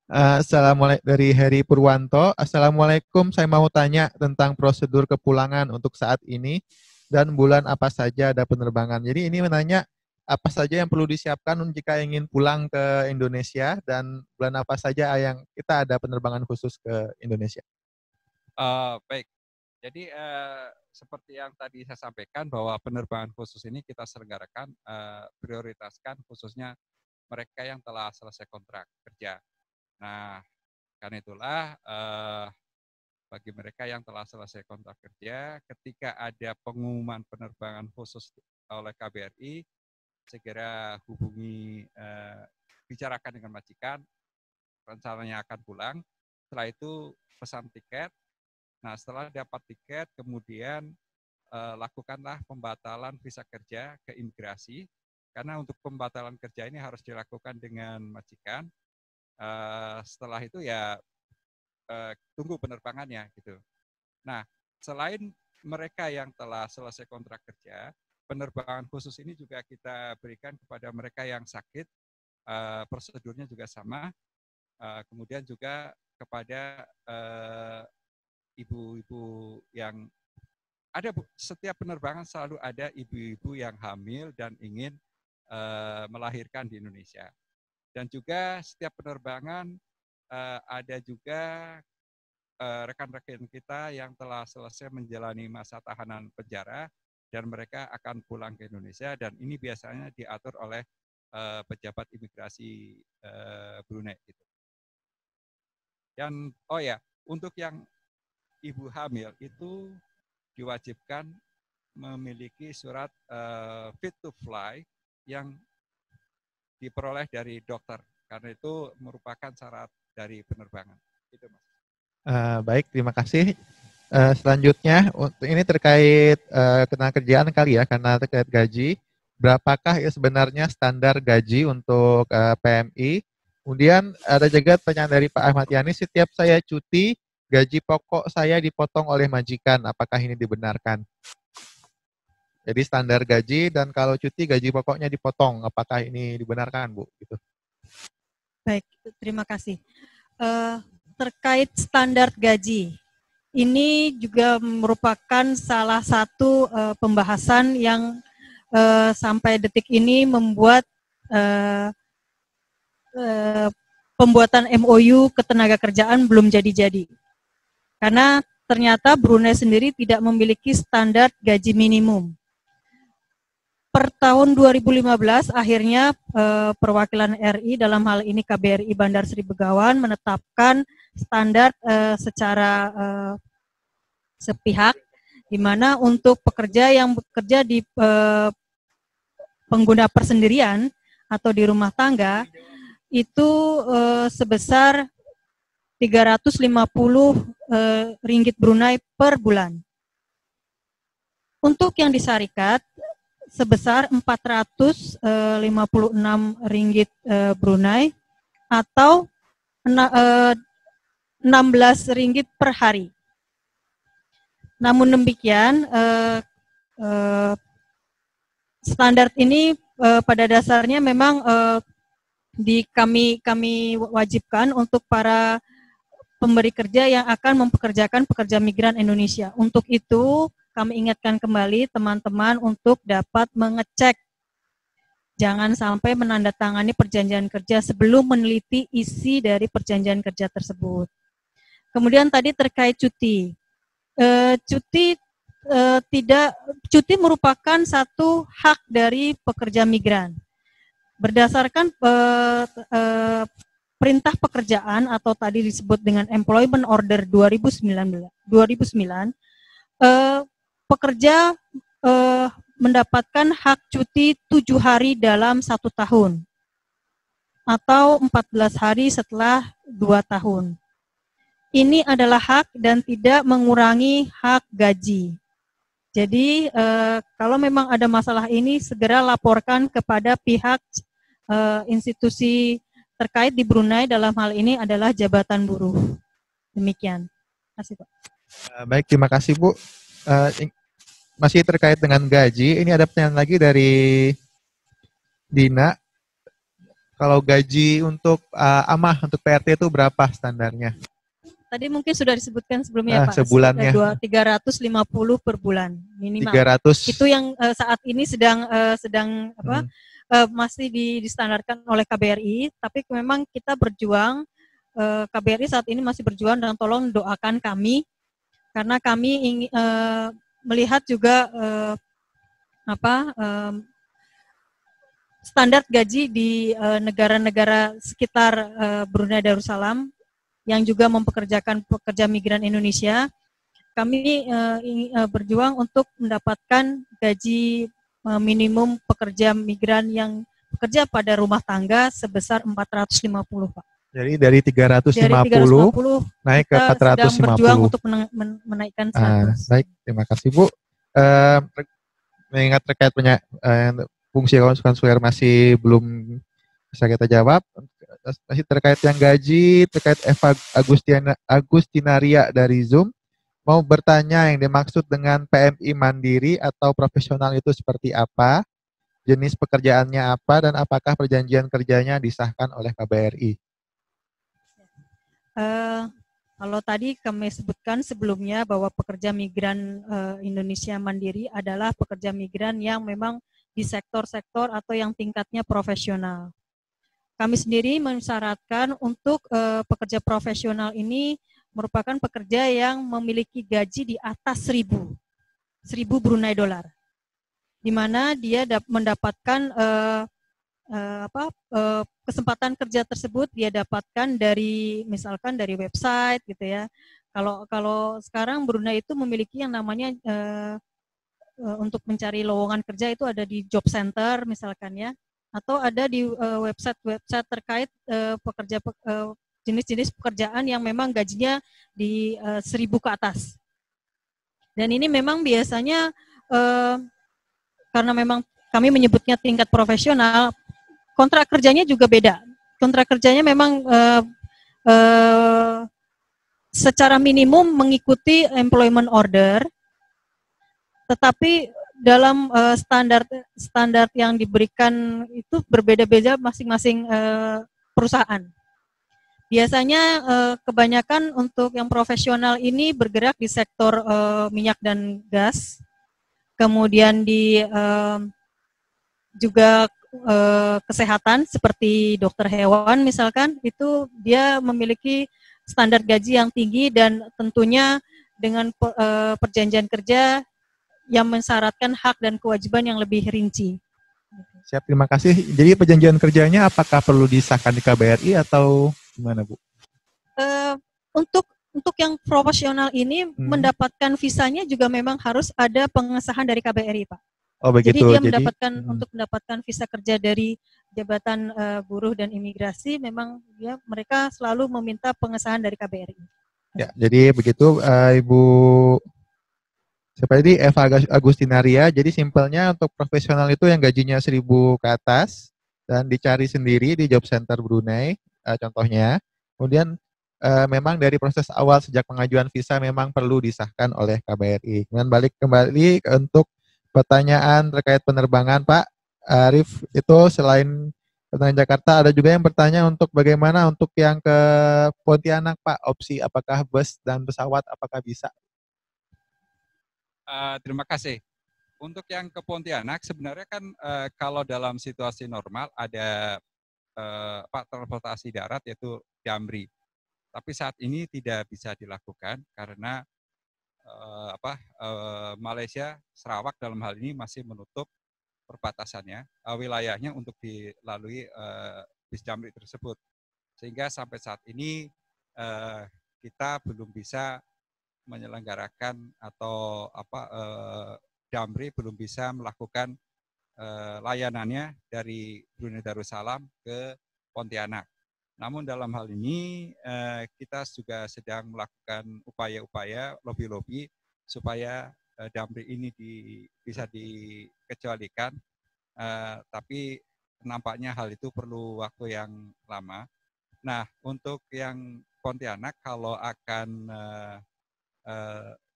Assalamualaikum dari Heri Purwanto. Assalamualaikum, saya mau tanya tentang prosedur kepulangan untuk saat ini dan bulan apa saja ada penerbangan. Jadi ini menanya apa saja yang perlu disiapkan jika ingin pulang ke Indonesia dan bulan apa saja yang kita ada penerbangan khusus ke Indonesia. Baik, jadi seperti yang tadi saya sampaikan bahwa penerbangan khusus ini kita selenggarakan prioritaskan khususnya mereka yang telah selesai kontrak kerja. Nah, karena itulah bagi mereka yang telah selesai kontrak kerja, ketika ada pengumuman penerbangan khusus oleh KBRI, segera hubungi, bicarakan dengan majikan, rencananya akan pulang. Setelah itu pesan tiket. Nah, setelah dapat tiket, kemudian lakukanlah pembatalan visa kerja ke imigrasi, karena untuk pembatalan kerja ini harus dilakukan dengan majikan. Setelah itu ya tunggu penerbangannya gitu. Nah, selain mereka yang telah selesai kontrak kerja, penerbangan khusus ini juga kita berikan kepada mereka yang sakit, prosedurnya juga sama. Kemudian juga kepada ibu-ibu yang ada, setiap penerbangan selalu ada ibu-ibu yang hamil dan ingin melahirkan di Indonesia. Dan juga setiap penerbangan ada juga rekan-rekan kita yang telah selesai menjalani masa tahanan penjara dan mereka akan pulang ke Indonesia, dan ini biasanya diatur oleh pejabat imigrasi Brunei gitu. Dan oh ya, untuk yang ibu hamil itu diwajibkan memiliki surat fit to fly yang diperoleh dari dokter, karena itu merupakan syarat dari penerbangan. Itu, Mas. Baik, terima kasih. Selanjutnya, untuk ini terkait ketenagakerjaan kali ya, karena terkait gaji. Berapakah ya sebenarnya standar gaji untuk PMI? Kemudian ada juga pertanyaan dari Pak Ahmad Yani, setiap saya cuti, gaji pokok saya dipotong oleh majikan. Apakah ini dibenarkan? Jadi standar gaji dan kalau cuti gaji pokoknya dipotong. Apakah ini dibenarkan, Bu? Gitu. Baik, terima kasih. Terkait standar gaji, ini juga merupakan salah satu pembahasan yang sampai detik ini membuat pembuatan MOU ketenagakerjaan belum jadi-jadi. Karena ternyata Brunei sendiri tidak memiliki standar gaji minimum. Per tahun 2015 akhirnya perwakilan RI dalam hal ini KBRI Bandar Sri Begawan menetapkan standar secara sepihak, di mana untuk pekerja yang bekerja di pengguna persendirian atau di rumah tangga itu sebesar 350 ringgit Brunei per bulan. Untuk yang di syarikat sebesar 456 ringgit Brunei atau 16 ringgit per hari. Namun demikian, standar ini pada dasarnya memang kami wajibkan untuk para pemberi kerja yang akan mempekerjakan pekerja migran Indonesia. Untuk itu, kami ingatkan kembali teman-teman untuk dapat mengecek. Jangan sampai menandatangani perjanjian kerja sebelum meneliti isi dari perjanjian kerja tersebut. Kemudian tadi terkait cuti. Cuti merupakan satu hak dari pekerja migran. Berdasarkan perintah pekerjaan atau tadi disebut dengan Employment Order 2009, pekerja mendapatkan hak cuti 7 hari dalam 1 tahun atau 14 hari setelah 2 tahun. Ini adalah hak dan tidak mengurangi hak gaji. Jadi kalau memang ada masalah ini segera laporkan kepada pihak institusi terkait di Brunei, dalam hal ini adalah Jabatan Buruh. Demikian. Terima kasih, Pak. Baik, terima kasih, Bu. Masih terkait dengan gaji, ini ada pertanyaan lagi dari Dina. Kalau gaji untuk AMAH, untuk PRT itu berapa standarnya? Tadi mungkin sudah disebutkan sebelumnya, Pak. Sebulannya. 350 per bulan minimal. 300. Itu yang saat ini sedang masih distandarkan oleh KBRI, tapi memang kita berjuang, KBRI saat ini masih berjuang, dan tolong doakan kami, karena kami ingin melihat juga standar gaji di negara-negara sekitar Brunei Darussalam yang juga mempekerjakan pekerja migran Indonesia. Kami berjuang untuk mendapatkan gaji minimum pekerja migran yang bekerja pada rumah tangga sebesar 450, Pak. Jadi dari 350 naik ke 450. Sedang berjuang untuk menaikkan 100. Baik, terima kasih, Bu. Mengingat terkait fungsi konsuler masih belum bisa kita jawab. Masih terkait yang gaji, terkait Eva Agustinaria dari Zoom. mau bertanya yang dimaksud dengan PMI mandiri atau profesional itu seperti apa, jenis pekerjaannya apa, dan apakah perjanjian kerjanya disahkan oleh KBRI? Kalau tadi kami sebutkan sebelumnya bahwa pekerja migran Indonesia Mandiri adalah pekerja migran yang memang di sektor-sektor atau yang tingkatnya profesional. Kami sendiri mensyaratkan untuk pekerja profesional ini merupakan pekerja yang memiliki gaji di atas 1.000 Brunei dolar, di mana dia mendapatkan kesempatan kerja tersebut dia dapatkan dari misalkan dari website gitu ya. Kalau sekarang Brunei itu memiliki yang namanya untuk mencari lowongan kerja itu ada di job center misalkan ya, atau ada di website terkait jenis-jenis pekerjaan yang memang gajinya di 1.000 ke atas. Dan ini memang biasanya karena memang kami menyebutnya tingkat profesional, kontrak kerjanya juga beda. Kontrak kerjanya memang secara minimum mengikuti employment order, tetapi dalam standar yang diberikan itu berbeda-beda masing-masing perusahaan. Biasanya kebanyakan untuk yang profesional ini bergerak di sektor minyak dan gas, kemudian di juga kesehatan seperti dokter hewan misalkan, itu dia memiliki standar gaji yang tinggi dan tentunya dengan perjanjian kerja yang mensyaratkan hak dan kewajiban yang lebih rinci. Siap, terima kasih. Jadi perjanjian kerjanya apakah perlu disahkan di KBRI atau gimana, Bu? Untuk yang profesional ini mendapatkan visanya juga memang harus ada pengesahan dari KBRI, Pak. Oh begitu. Jadi dia mendapatkan untuk mendapatkan visa kerja dari Jabatan Buruh dan Imigrasi, memang mereka selalu meminta pengesahan dari KBRI. Ya, jadi begitu Ibu seperti Eva Agustinaria. Jadi simpelnya untuk profesional itu yang gajinya 1.000 ke atas dan dicari sendiri di Job Center Brunei contohnya. Kemudian memang dari proses awal sejak pengajuan visa memang perlu disahkan oleh KBRI. Kemudian balik kembali untuk pertanyaan terkait penerbangan, Pak Arif, itu selain penerbangan Jakarta, ada juga yang bertanya untuk bagaimana untuk yang ke Pontianak, Pak, opsi apakah bus dan pesawat, apakah bisa? Terima kasih. Untuk yang ke Pontianak, sebenarnya kan kalau dalam situasi normal ada transportasi darat yaitu Damri. Tapi saat ini tidak bisa dilakukan karena Malaysia, Sarawak dalam hal ini masih menutup perbatasannya, wilayahnya untuk dilalui bis Damri tersebut. Sehingga sampai saat ini kita belum bisa menyelenggarakan atau Damri belum bisa melakukan layanannya dari Brunei Darussalam ke Pontianak. Namun dalam hal ini kita juga sedang melakukan upaya-upaya lobby-lobby supaya Damri ini bisa dikecualikan, tapi nampaknya hal itu perlu waktu yang lama. Nah, untuk yang Pontianak kalau akan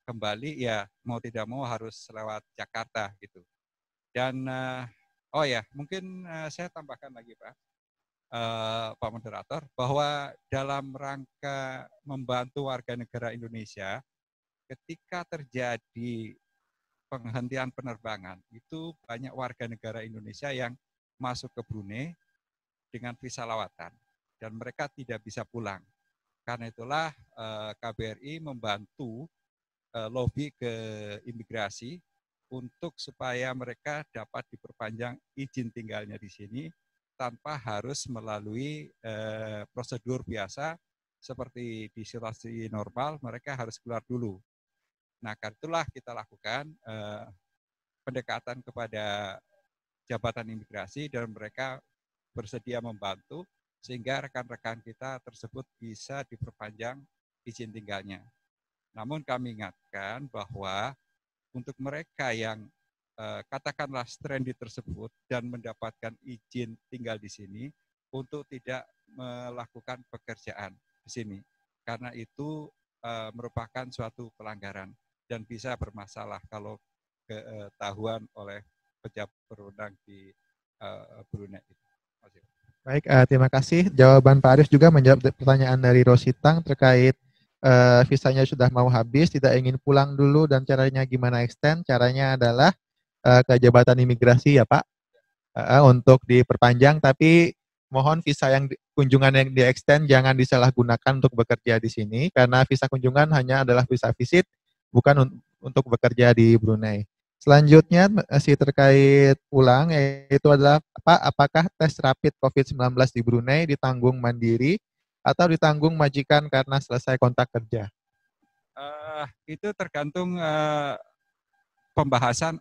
kembali ya mau tidak mau harus lewat Jakarta gitu. Dan mungkin saya tambahkan lagi Pak. Pak Moderator, bahwa dalam rangka membantu warga negara Indonesia, ketika terjadi penghentian penerbangan, itu banyak warga negara Indonesia yang masuk ke Brunei dengan visa lawatan, dan mereka tidak bisa pulang. Karena itulah KBRI membantu lobby ke imigrasi untuk supaya mereka dapat diperpanjang izin tinggalnya di sini, tanpa harus melalui prosedur biasa seperti di situasi normal mereka harus keluar dulu. Nah, karena itulah kita lakukan pendekatan kepada Jabatan Imigrasi dan mereka bersedia membantu sehingga rekan-rekan kita tersebut bisa diperpanjang izin tinggalnya. Namun kami ingatkan bahwa untuk mereka yang katakanlah stranded tersebut dan mendapatkan izin tinggal di sini untuk tidak melakukan pekerjaan di sini. Karena itu merupakan suatu pelanggaran dan bisa bermasalah kalau ketahuan oleh pejabat berwenang di Brunei. Baik, terima kasih. Jawaban Pak Arif juga menjawab pertanyaan dari Rositang terkait visanya sudah mau habis, tidak ingin pulang dulu dan caranya gimana extend. Caranya adalah ke Jabatan Imigrasi ya Pak, untuk diperpanjang, tapi mohon visa kunjungan yang di-extend jangan disalahgunakan untuk bekerja di sini, karena visa kunjungan hanya adalah visa visit, bukan untuk bekerja di Brunei. Selanjutnya masih terkait pulang, yaitu adalah apakah tes rapid COVID-19 di Brunei ditanggung mandiri atau ditanggung majikan karena selesai kontak kerja? Itu tergantung pembahasan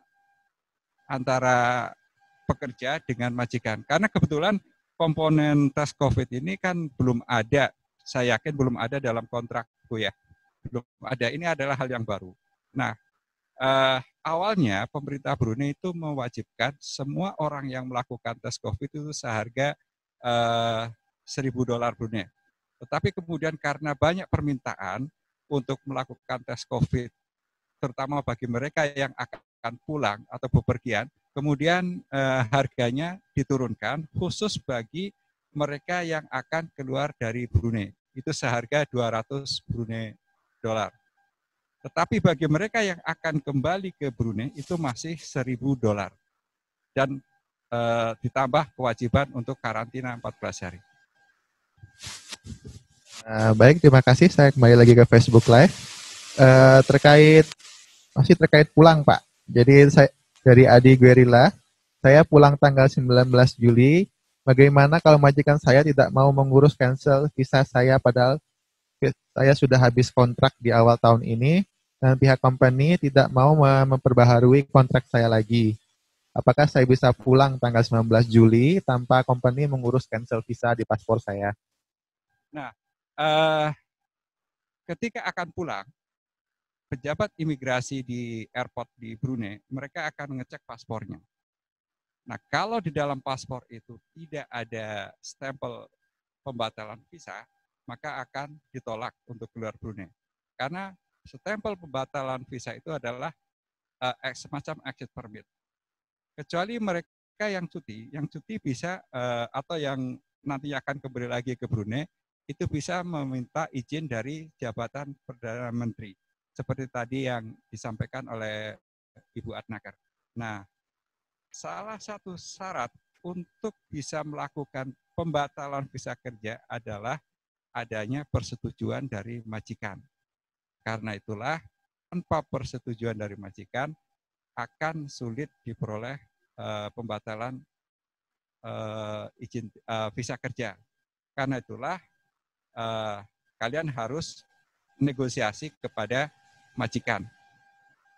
antara pekerja dengan majikan. Karena kebetulan komponen tes COVID ini kan belum ada, saya yakin belum ada dalam kontrakku ya. Belum ada, ini adalah hal yang baru. Nah, awalnya pemerintah Brunei itu mewajibkan semua orang yang melakukan tes COVID itu seharga $1.000 Brunei. Tetapi kemudian karena banyak permintaan untuk melakukan tes COVID, terutama bagi mereka yang akan pulang atau bepergian, kemudian harganya diturunkan khusus bagi mereka yang akan keluar dari Brunei. Itu seharga 200 Brunei dolar. Tetapi bagi mereka yang akan kembali ke Brunei itu masih $1.000 dan ditambah kewajiban untuk karantina 14 hari. Baik, terima kasih. Saya kembali lagi ke Facebook Live. Masih terkait pulang Pak. Jadi saya dari Adi Guerilla, saya pulang tanggal 19 Juli. Bagaimana kalau majikan saya tidak mau mengurus cancel visa saya padahal saya sudah habis kontrak di awal tahun ini dan pihak company tidak mau memperbaharui kontrak saya lagi. Apakah saya bisa pulang tanggal 19 Juli tanpa company mengurus cancel visa di paspor saya? Nah, ketika akan pulang, pejabat imigrasi di airport di Brunei, mereka akan mengecek paspornya. Nah, kalau di dalam paspor itu tidak ada stempel pembatalan visa, maka akan ditolak untuk keluar Brunei. Karena stempel pembatalan visa itu adalah semacam exit permit. Kecuali mereka yang cuti bisa atau yang nanti akan kembali lagi ke Brunei, itu bisa meminta izin dari jabatan Perdana Menteri. Seperti tadi yang disampaikan oleh Ibu Adnaker. Nah, salah satu syarat untuk bisa melakukan pembatalan visa kerja adalah adanya persetujuan dari majikan. Karena itulah, tanpa persetujuan dari majikan, akan sulit diperoleh pembatalan izin visa kerja. Karena itulah, kalian harus negosiasi kepada majikan.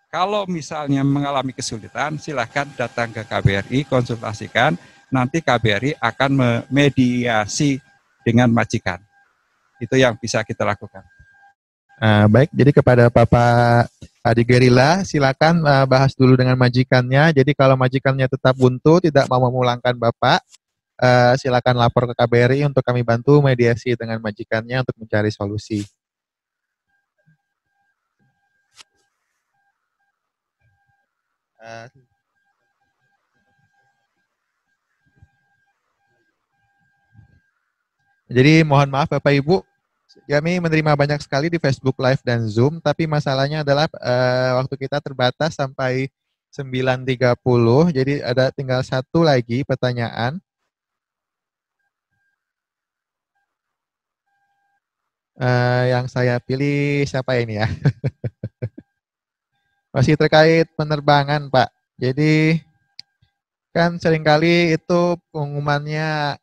Kalau misalnya mengalami kesulitan, silahkan datang ke KBRI, konsultasikan, nanti KBRI akan memediasi dengan majikan. Itu yang bisa kita lakukan. Baik, jadi kepada Bapak Adi Gerila, silakan bahas dulu dengan majikannya. Jadi kalau majikannya tetap buntu, tidak mau memulangkan Bapak, silakan lapor ke KBRI untuk kami bantu mediasi dengan majikannya untuk mencari solusi. Jadi mohon maaf Bapak Ibu, kami menerima banyak sekali di Facebook Live dan Zoom, tapi masalahnya adalah waktu kita terbatas sampai 9.30, jadi ada tinggal satu lagi pertanyaan. Yang saya pilih siapa ini ya? Masih terkait penerbangan Pak. Jadi kan seringkali itu pengumumannya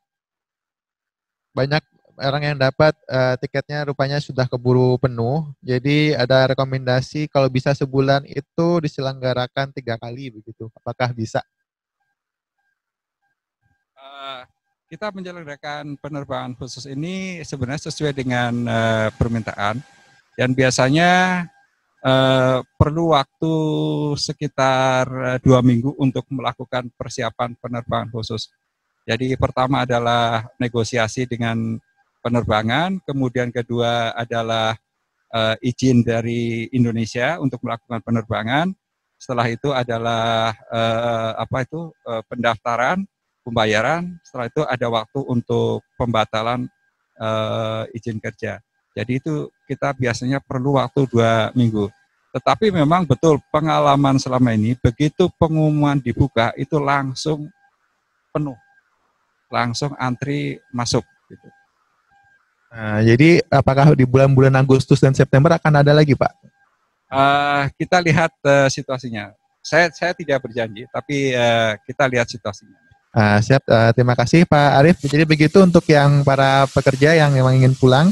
banyak orang yang dapat tiketnya rupanya sudah keburu penuh. Jadi ada rekomendasi kalau bisa sebulan itu diselenggarakan 3 kali begitu. Apakah bisa? Kita menyelenggarakan penerbangan khusus ini sebenarnya sesuai dengan permintaan. Dan biasanya perlu waktu sekitar 2 minggu untuk melakukan persiapan penerbangan khusus. Jadi pertama adalah negosiasi dengan penerbangan, kemudian kedua adalah izin dari Indonesia untuk melakukan penerbangan. Setelah itu adalah pendaftaran, pembayaran. Setelah itu ada waktu untuk pembatalan izin kerja. Jadi itu kita biasanya perlu waktu 2 minggu. Tetapi memang betul pengalaman selama ini, begitu pengumuman dibuka itu langsung penuh, langsung antri masuk. Gitu. Nah, jadi apakah di bulan-bulan Agustus dan September akan ada lagi, Pak? Kita lihat situasinya. Saya tidak berjanji, tapi kita lihat situasinya. Siap, terima kasih Pak Arief. Jadi begitu untuk yang para pekerja yang memang ingin pulang.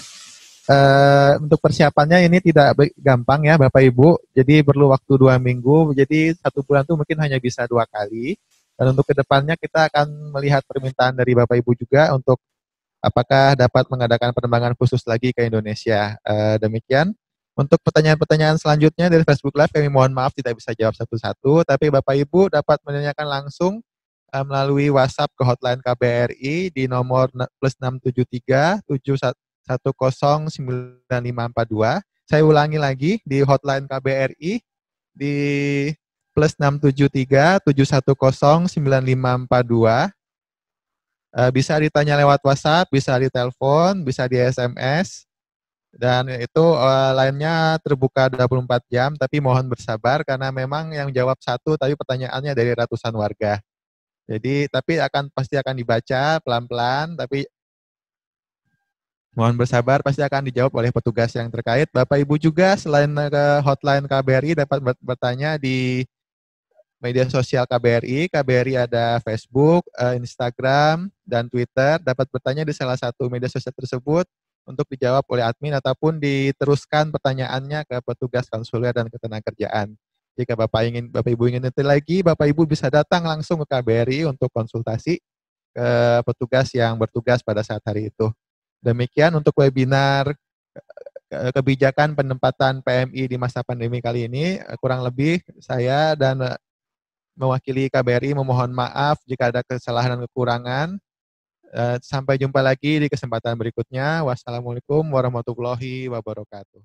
Untuk persiapannya ini tidak gampang ya Bapak Ibu. Jadi perlu waktu 2 minggu. Jadi 1 bulan itu mungkin hanya bisa 2 kali. Dan untuk kedepannya kita akan melihat permintaan dari Bapak Ibu juga untuk apakah dapat mengadakan penerbangan khusus lagi ke Indonesia. Demikian. Untuk pertanyaan-pertanyaan selanjutnya dari Facebook Live kami mohon maaf tidak bisa jawab satu-satu. Tapi Bapak Ibu dapat menanyakan langsung melalui WhatsApp ke hotline KBRI di nomor +673 7109542. Saya ulangi lagi di hotline KBRI di +673 7109542. Bisa ditanya lewat WhatsApp, bisa di telepon, bisa di SMS. Dan itu lainnya terbuka 24 jam, tapi mohon bersabar karena memang yang jawab satu tapi pertanyaannya dari ratusan warga. Jadi tapi pasti akan dibaca pelan-pelan, tapi mohon bersabar, pasti akan dijawab oleh petugas yang terkait. Bapak Ibu juga selain ke hotline KBRI dapat bertanya di media sosial KBRI. KBRI ada Facebook, Instagram, dan Twitter. Dapat bertanya di salah satu media sosial tersebut untuk dijawab oleh admin ataupun diteruskan pertanyaannya ke petugas konsuler dan ketenagakerjaan. Jika Bapak Ibu ingin detail lagi, Bapak Ibu bisa datang langsung ke KBRI untuk konsultasi ke petugas yang bertugas pada saat hari itu. Demikian untuk webinar kebijakan penempatan PMI di masa pandemi kali ini. Kurang lebih saya dan mewakili KBRI memohon maaf jika ada kesalahan dan kekurangan. Sampai jumpa lagi di kesempatan berikutnya. Wassalamualaikum warahmatullahi wabarakatuh.